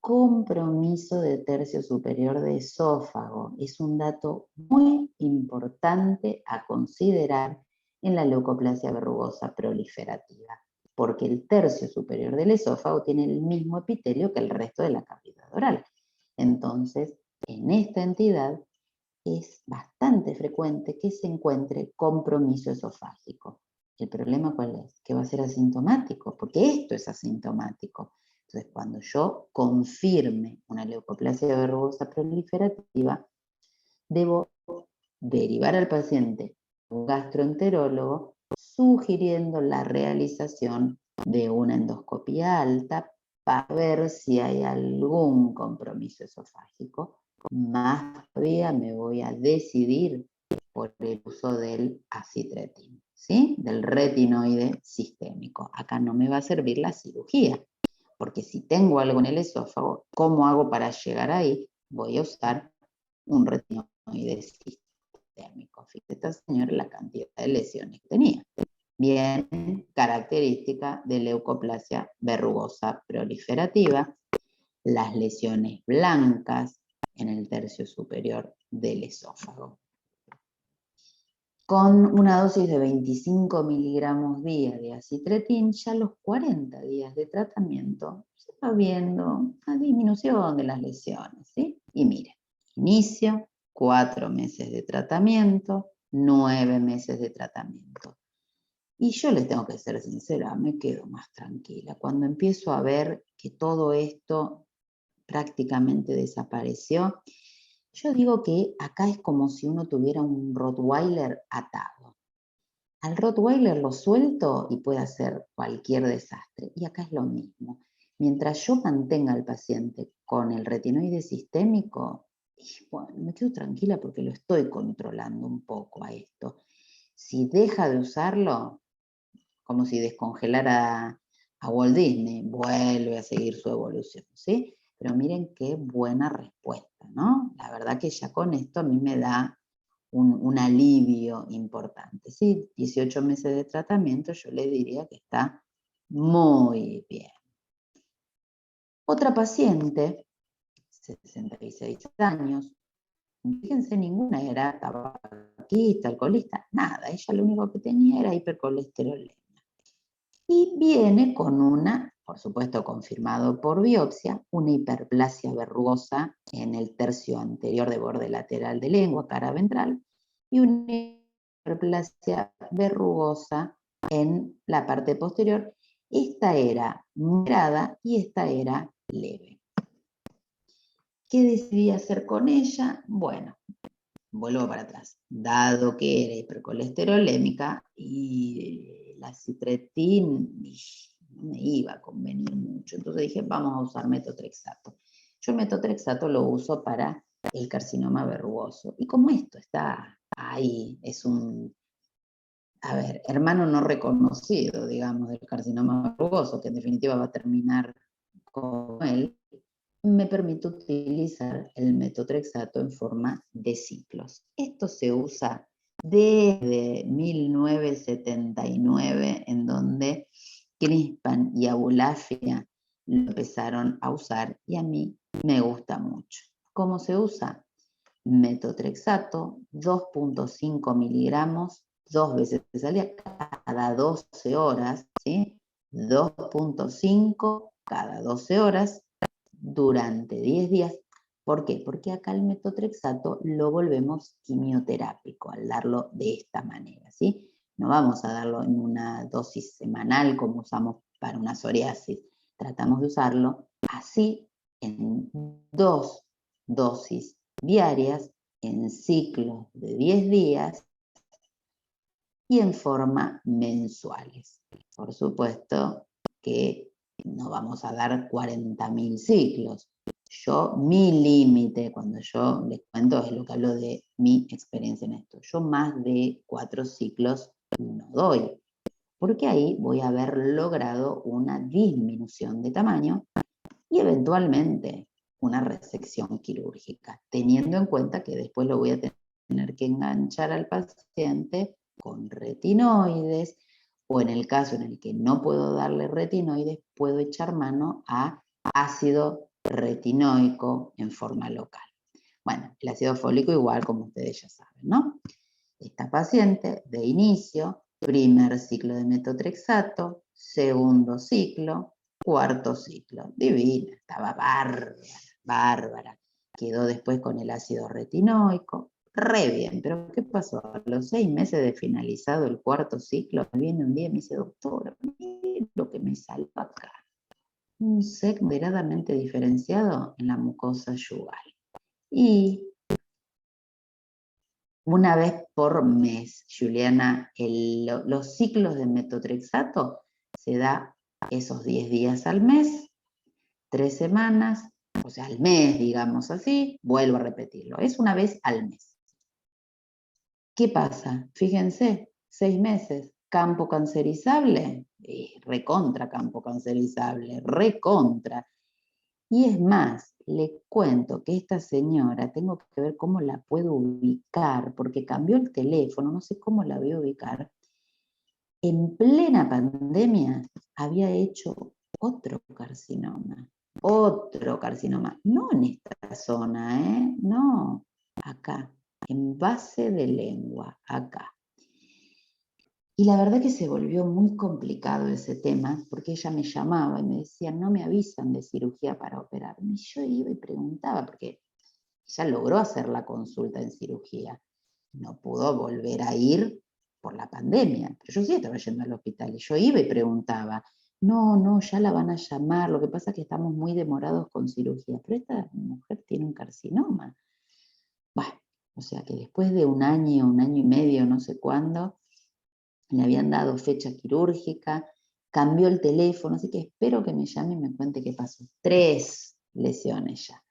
compromiso de tercio superior de esófago. Es un dato muy importante a considerar en la leucoplasia verrugosa proliferativa, porque el tercio superior del esófago tiene el mismo epitelio que el resto de la cavidad oral. Entonces, en esta entidad es bastante frecuente que se encuentre compromiso esofágico. ¿El problema cuál es? Que va a ser asintomático, porque esto es asintomático. Entonces, cuando yo confirme una leucoplasia verrugosa proliferativa, debo derivar al paciente a un gastroenterólogo sugiriendo la realización de una endoscopia alta para ver si hay algún compromiso esofágico. Más todavía me voy a decidir por el uso del acitretin, ¿sí? Del retinoide sistémico. Acá no me va a servir la cirugía, porque si tengo algo en el esófago, ¿cómo hago para llegar ahí? Voy a usar un retinoide sistémico. Fíjate esta señora la cantidad de lesiones que tenía. Bien, característica de leucoplasia verrugosa proliferativa, las lesiones blancas en el tercio superior del esófago. Con una dosis de 25 miligramos día de acitretin, ya a los 40 días de tratamiento se va viendo una disminución de las lesiones, ¿sí? Y miren, inicio, 4 meses de tratamiento, 9 meses de tratamiento. Y yo les tengo que ser sincera, me quedo más tranquila. Cuando empiezo a ver que todo esto prácticamente desapareció, yo digo que acá es como si uno tuviera un Rottweiler atado. Al Rottweiler lo suelto y puede hacer cualquier desastre. Y acá es lo mismo. Mientras yo mantenga al paciente con el retinoide sistémico, y bueno, me quedo tranquila porque lo estoy controlando un poco a esto. Si deja de usarlo, como si descongelara a Walt Disney, vuelve a seguir su evolución, ¿sí? Pero miren qué buena respuesta, ¿no? La verdad que ya con esto a mí me da un alivio importante, ¿sí? 18 meses de tratamiento, yo le diría que está muy bien. Otra paciente, 66 años, fíjense, ninguna era tabaquista, alcoholista, nada, ella lo único que tenía era hipercolesterolemia. Y viene con una, por supuesto confirmado por biopsia, una hiperplasia verrugosa en el tercio anterior de borde lateral de lengua, cara ventral, y una hiperplasia verrugosa en la parte posterior. Esta era moderada y esta era leve. ¿Qué decidí hacer con ella? Bueno, vuelvo para atrás. Dado que era hipercolesterolémica y la citretin no me iba a convenir mucho, entonces dije, vamos a usar metotrexato. Yo el metotrexato lo uso para el carcinoma verrugoso. Y como esto está ahí, es un, a ver, hermano no reconocido, digamos, del carcinoma verrugoso, que en definitiva va a terminar con él, me permite utilizar el metotrexato en forma de ciclos. Esto se usa desde 1979, en donde Crispan y Abulafia lo empezaron a usar y a mí me gusta mucho. ¿Cómo se usa? Metotrexato, 2.5 miligramos, 2 veces al día, cada 12 horas, ¿sí? 2.5 cada 12 horas, durante 10 días. ¿Por qué? Porque acá el metotrexato lo volvemos quimioterápico al darlo de esta manera, ¿sí? No vamos a darlo en una dosis semanal como usamos para una psoriasis. Tratamos de usarlo así en 2 dosis diarias en ciclos de 10 días y en forma mensuales. Por supuesto que no vamos a dar 40.000 ciclos. Mi límite, cuando yo les cuento, es lo que hablo de mi experiencia en esto. Yo más de 4 ciclos no doy, porque ahí voy a haber logrado una disminución de tamaño y eventualmente una resección quirúrgica, teniendo en cuenta que después lo voy a tener que enganchar al paciente con retinoides, o en el caso en el que no puedo darle retinoides, puedo echar mano a ácido retinoico en forma local. Bueno, el ácido fólico igual, como ustedes ya saben, ¿no? Esta paciente, de inicio, primer ciclo de metotrexato, segundo ciclo, cuarto ciclo. Divina, estaba bárbara, bárbara. Quedó después con el ácido retinoico, re bien, pero ¿qué pasó? A los 6 meses de finalizado el cuarto ciclo, viene un día y me dice, doctora, mire lo que me salió acá. Un SEC moderadamente diferenciado en la mucosa yugal. Y una vez por mes, Juliana, los ciclos de metotrexato se da esos 10 días al mes, 3 semanas, o sea, al mes, digamos así, vuelvo a repetirlo, es una vez al mes. ¿Qué pasa? Fíjense, 6 meses, campo cancerizable, recontra campo cancerizable, recontra. Y es más, le cuento que esta señora, tengo que ver cómo la puedo ubicar, porque cambió el teléfono, no sé cómo la voy a ubicar. En plena pandemia había hecho otro carcinoma, no en esta zona, no, acá, en base de lengua, acá. Y la verdad que se volvió muy complicado ese tema, porque ella me llamaba y me decía, no me avisan de cirugía para operarme. Y yo iba y preguntaba, porque ella logró hacer la consulta en cirugía. No pudo volver a ir por la pandemia, pero yo sí estaba yendo al hospital y yo iba y preguntaba, no, ya la van a llamar, lo que pasa es que estamos muy demorados con cirugía, pero esta mujer tiene un carcinoma. Bueno, o sea que después de un año y medio, no sé cuándo, le habían dado fecha quirúrgica cambió el teléfono, así que espero que me llame y me cuente qué pasó. 3 lesiones ya.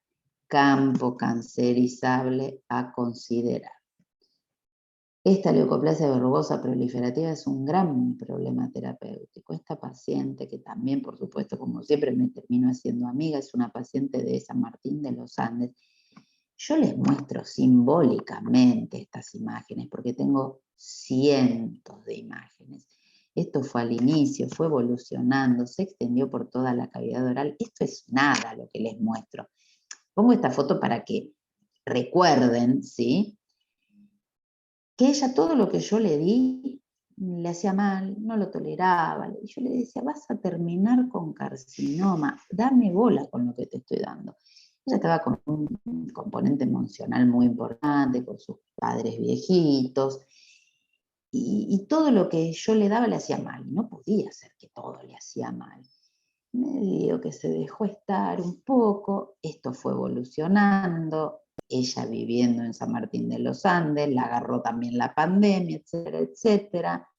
Campo cancerizable a considerar. Esta leucoplasia verrugosa proliferativa es un gran problema terapéutico. Esta paciente, que también, por supuesto, como siempre me termino haciendo amiga, es una paciente de San Martín de los Andes. Yo les muestro simbólicamente estas imágenes, porque tengo cientos de imágenes. Esto fue al inicio, fue evolucionando, se extendió por toda la cavidad oral. Esto es nada lo que les muestro. Pongo esta foto para que recuerden, ¿sí?, que ella todo lo que yo le di le hacía mal, no lo toleraba. Y yo le decía, vas a terminar con carcinoma, dame bola con lo que te estoy dando. Ella estaba con un componente emocional muy importante, con sus padres viejitos, y todo lo que yo le daba le hacía mal, y no podía ser que todo le hacía mal. Medio que se dejó estar un poco, esto fue evolucionando, ella viviendo en San Martín de los Andes, la agarró también la pandemia, etcétera, etcétera,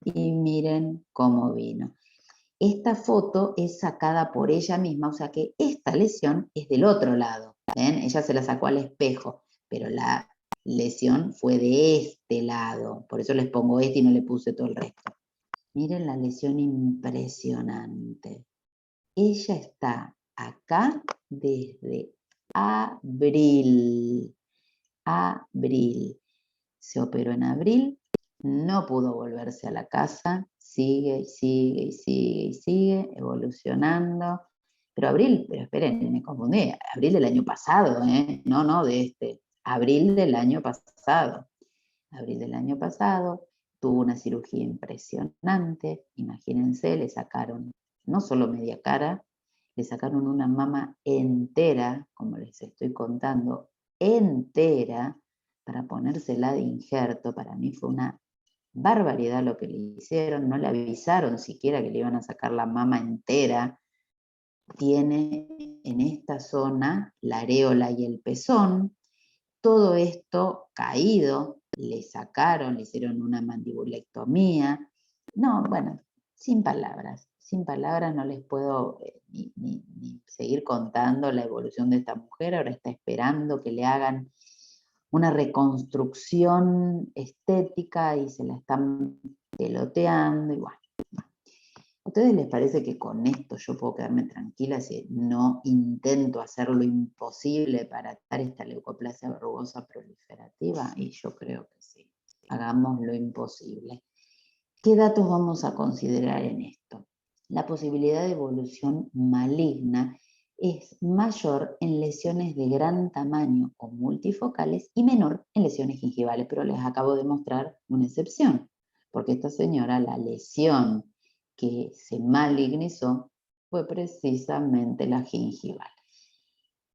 y miren cómo vino. Esta foto es sacada por ella misma, o sea que esta lesión es del otro lado, ¿ven? Ella se la sacó al espejo, pero la lesión fue de este lado, por eso les pongo este y no le puse todo el resto. Miren la lesión impresionante. Ella está acá desde abril. Abril. Se operó en abril, no pudo volverse a la casa, sigue y sigue y sigue y sigue evolucionando. Pero abril, pero esperen, me confundí, abril del año pasado, ¿eh? No, de este. Abril del año pasado. Abril del año pasado, tuvo una cirugía impresionante, imagínense, le sacaron no solo media cara, le sacaron una mama entera, como les estoy contando, entera, para ponérsela de injerto. Para mí fue una barbaridad lo que le hicieron, no le avisaron siquiera que le iban a sacar la mama entera. Tiene en esta zona la areola y el pezón, todo esto caído, le sacaron, le hicieron una mandibulectomía. No, bueno, sin palabras no les puedo ni seguir contando la evolución de esta mujer. Ahora está esperando que le hagan una reconstrucción estética y se la están peloteando y bueno. ¿A ustedes les parece que con esto yo puedo quedarme tranquila si no intento hacer lo imposible para tratar esta leucoplasia verrugosa proliferativa? Y yo creo que sí. Hagamos lo imposible. ¿Qué datos vamos a considerar en esto? La posibilidad de evolución maligna es mayor en lesiones de gran tamaño o multifocales y menor en lesiones gingivales, pero les acabo de mostrar una excepción, porque esta señora, la lesión que se malignizó fue precisamente la gingival.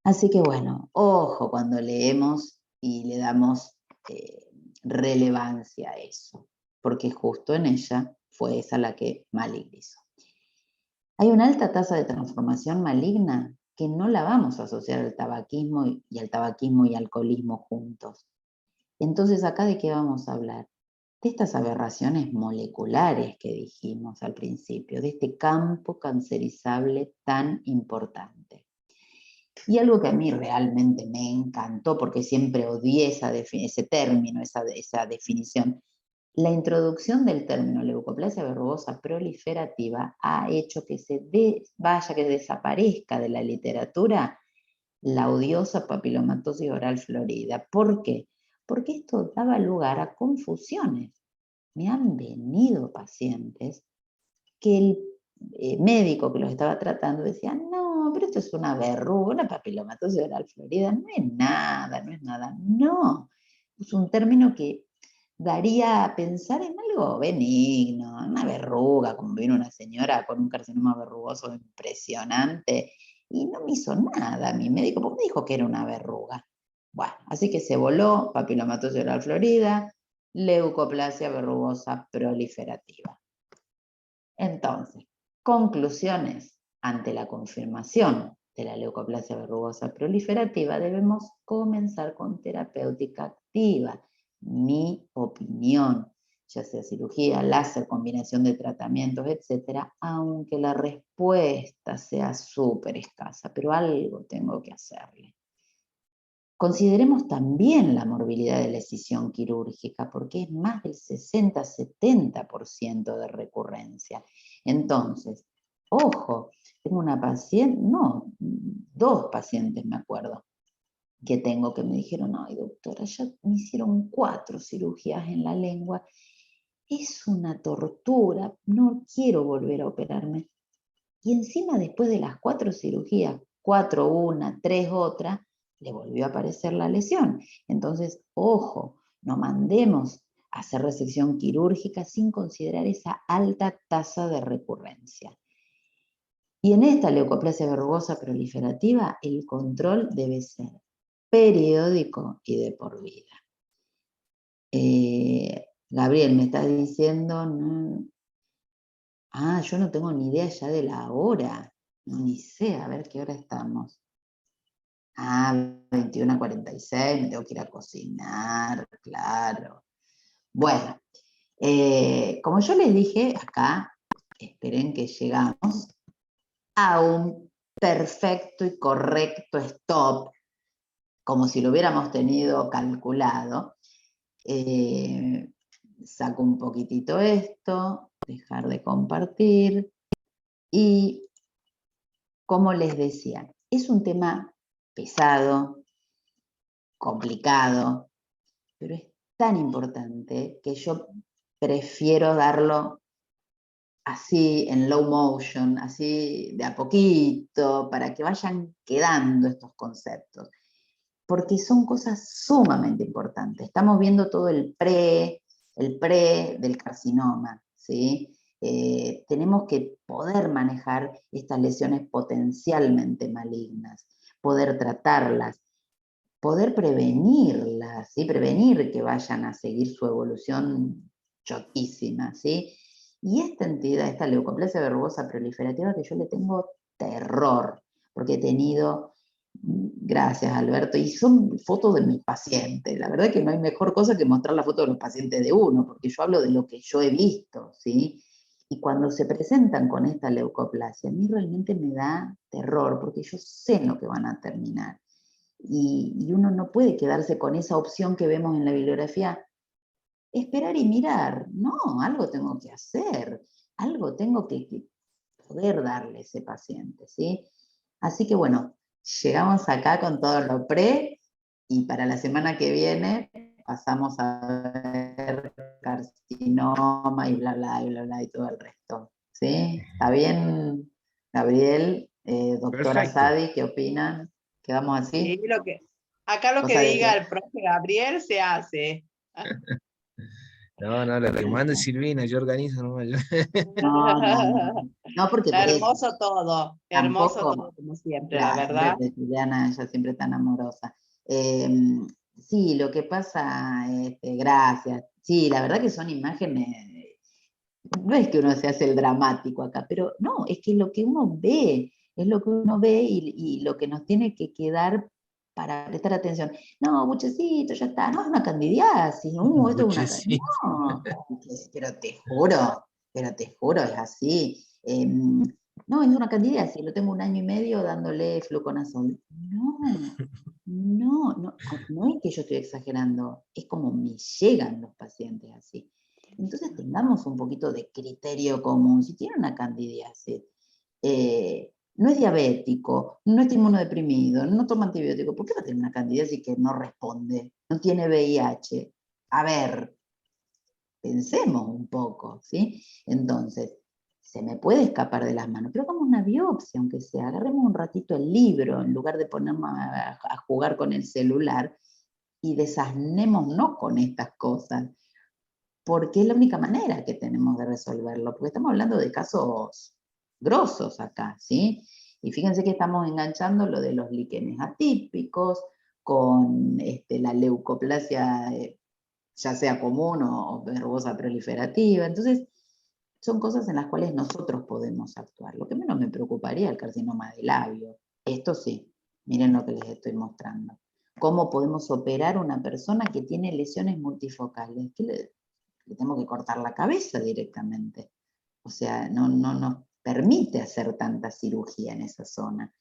Así que bueno, ojo cuando leemos y le damos relevancia a eso, porque justo en ella fue esa la que malignizó. Hay una alta tasa de transformación maligna que no la vamos a asociar al tabaquismo y alcoholismo juntos. Entonces, ¿acá de qué vamos a hablar? De estas aberraciones moleculares que dijimos al principio, de este campo cancerizable tan importante. Y algo que a mí realmente me encantó, porque siempre odié ese término, esa definición, la introducción del término leucoplasia verrugosa proliferativa ha hecho que que desaparezca de la literatura la odiosa papilomatosis oral florida. ¿Por qué? Porque esto daba lugar a confusiones. Me han venido pacientes que el médico que los estaba tratando decía, no, pero esto es una verruga, una papilomatosis oral florida, no es nada, no es nada. No, es un término que daría a pensar en algo benigno, una verruga, como vino una señora con un carcinoma verrugoso impresionante, y no me hizo nada mi médico, porque me dijo que era una verruga. Bueno, así que se voló, papilomatosis oral florida, leucoplasia verrugosa proliferativa. Entonces, conclusiones. Ante la confirmación de la leucoplasia verrugosa proliferativa, debemos comenzar con terapéutica activa. Mi opinión. ya sea cirugía, láser, combinación de tratamientos, etcétera, aunque la respuesta sea súper escasa, pero algo tengo que hacerle. Consideremos también la morbilidad de la escisión quirúrgica, porque es más del 60-70% de recurrencia. Entonces, ojo, tengo una paciente, no, 2 pacientes me acuerdo, que tengo que me dijeron, ay doctora, ya me hicieron 4 cirugías en la lengua, es una tortura, no quiero volver a operarme. Y encima después de las 4 cirugías, 4 una, 3 otra, le volvió a aparecer la lesión. Entonces, ojo, no mandemos a hacer resección quirúrgica sin considerar esa alta tasa de recurrencia. Y en esta leucoplasia verrugosa proliferativa, el control debe ser periódico y de por vida. Gabriel, me estás diciendo, no, yo no tengo ni idea ya de la hora, ni sé, a ver qué hora estamos. 21:46, me tengo que ir a cocinar, claro. Bueno, como yo les dije acá, esperen que llegamos a un perfecto y correcto stop, como si lo hubiéramos tenido calculado. Saco un poquitito esto, dejar de compartir, y como les decía, es un tema pesado, complicado, pero es tan importante que yo prefiero darlo así en low motion, así de a poquito, para que vayan quedando estos conceptos, porque son cosas sumamente importantes. Estamos viendo todo el pre del carcinoma, ¿sí? Tenemos que poder manejar estas lesiones potencialmente malignas, poder tratarlas, poder prevenirlas, ¿sí? Prevenir que vayan a seguir su evolución chotísima, ¿sí? Y esta entidad, esta leucoplasia verrugosa proliferativa, que yo le tengo terror, porque he tenido, gracias Alberto, y son fotos de mis pacientes, la verdad que no hay mejor cosa que mostrar la foto de los pacientes de uno, porque yo hablo de lo que yo he visto, ¿sí? Y cuando se presentan con esta leucoplasia, a mí realmente me da terror, porque yo sé en lo que van a terminar. Y uno no puede quedarse con esa opción que vemos en la bibliografía, esperar y mirar. No, algo tengo que hacer, algo tengo que poder darle a ese paciente, ¿sí? Así que bueno, llegamos acá con todo lo pre, y para la semana que viene pasamos a ver carcinoma y bla, bla, y bla, bla, y todo el resto, ¿sí? ¿Está bien, Gabriel? Doctora
Perfecto.
Sadi, ¿qué opinan? ¿Quedamos así?
Sí, acá lo que
Cosa de
diga
que
el profe Gabriel se hace.
No, lo que mande Silvina, yo organizo nomás.
no, porque
Hermoso todo
tampoco,
como siempre, la
la
verdad.
Juliana, ella siempre tan amorosa. Sí, lo que pasa, gracias. Sí, la verdad que son imágenes, no es que uno se hace el dramático acá, pero no, es que lo que uno ve, es lo que uno ve y lo que nos tiene que quedar para prestar atención. No, buchecito, ya está, no es una candidiasis, esto es una
Buchecito.
no, pero te juro, es así. No, es una candidiasis, lo tengo 1 año y medio dándole fluconazol. No es que yo estoy exagerando, es como me llegan los pacientes así. Entonces tengamos un poquito de criterio común. Si tiene una candidiasis, no es diabético, no está inmunodeprimido, no toma antibiótico, ¿por qué va a tener una candidiasis que no responde? No tiene VIH. A ver, pensemos un poco, ¿sí? Entonces, se me puede escapar de las manos, pero hagamos una biopsia, aunque sea, agarremos un ratito el libro, en lugar de ponernos a jugar con el celular, y desasnémonos con estas cosas, porque es la única manera que tenemos de resolverlo, porque estamos hablando de casos grosos acá, ¿sí? Y fíjense que estamos enganchando lo de los líquenes atípicos, con la leucoplasia, ya sea común o verrugosa proliferativa. Entonces, son cosas en las cuales nosotros podemos actuar. Lo que menos me preocuparía es el carcinoma de labio. Esto sí, miren lo que les estoy mostrando. ¿Cómo podemos operar una persona que tiene lesiones multifocales? le tenemos que cortar la cabeza directamente. O sea, no nos permite hacer tanta cirugía en esa zona.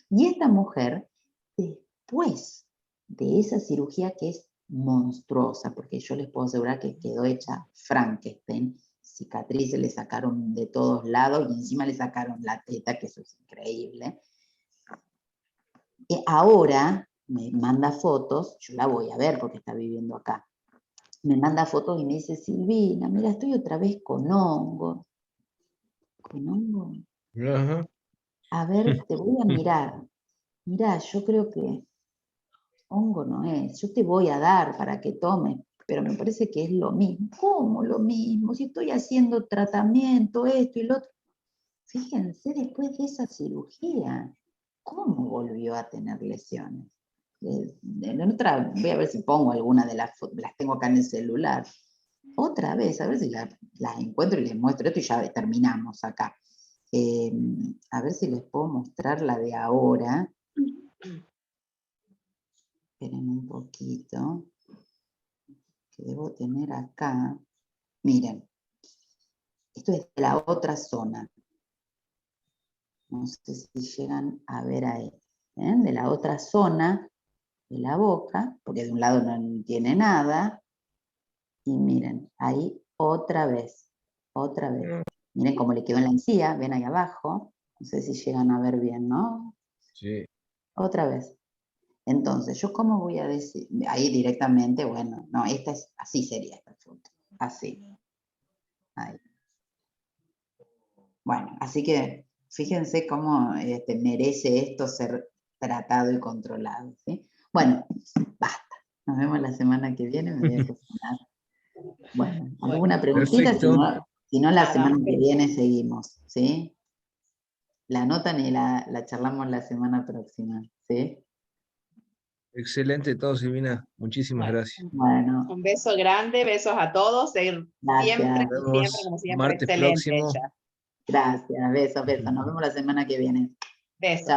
Y esta mujer, después de esa cirugía que es monstruosa, porque yo les puedo asegurar que quedó hecha Frankenstein, cicatrices le sacaron de todos lados y encima le sacaron la teta, que eso es increíble. Y ahora me manda fotos, yo la voy a ver porque está viviendo acá. Me manda fotos y me dice, Silvina, mira, estoy otra vez con hongo. ¿Con hongo?
Ajá.
A ver, te voy a mirar. Mirá, yo creo que hongo no es. Yo te voy a dar para que tomes, pero me parece que es lo mismo. ¿Cómo lo mismo? Si estoy haciendo tratamiento, esto y lo otro. Fíjense, después de esa cirugía, ¿cómo volvió a tener lesiones? En otra, voy a ver si pongo alguna de las tengo acá en el celular. Otra vez, a ver si las encuentro y les muestro esto y ya terminamos acá. A ver si les puedo mostrar la de ahora. Esperen un poquito, que debo tener acá. Miren, esto es de la otra zona. No sé si llegan a ver ahí. ¿Ven? De la otra zona de la boca, porque de un lado no tiene nada. Y miren, ahí otra vez, otra vez. Miren cómo le quedó en la encía, ven ahí abajo. No sé si llegan a ver bien, ¿no?
Sí.
Otra vez. Entonces, ¿yo cómo voy a decir? Ahí directamente, bueno, no, esta es, así sería esta foto. Así. Ahí. Bueno, así que fíjense cómo merece esto ser tratado y controlado, ¿sí? Bueno, basta. Nos vemos la semana que viene, me voy a cocinar. Bueno, ¿alguna preguntita?
Perfecto.
Si no, la
Nada,
semana que viene seguimos, ¿sí? La anotan y la charlamos la semana próxima, ¿sí?
Excelente todo, Silvina. Muchísimas
Bueno,
gracias.
Bueno,
un beso grande, besos a todos. Siempre,
gracias,
Nos
siempre,
vemos
como siempre,
martes
excelente
próximo.
ella.
gracias, besos, besos. Nos vemos la semana que viene.
Besos.
Chao.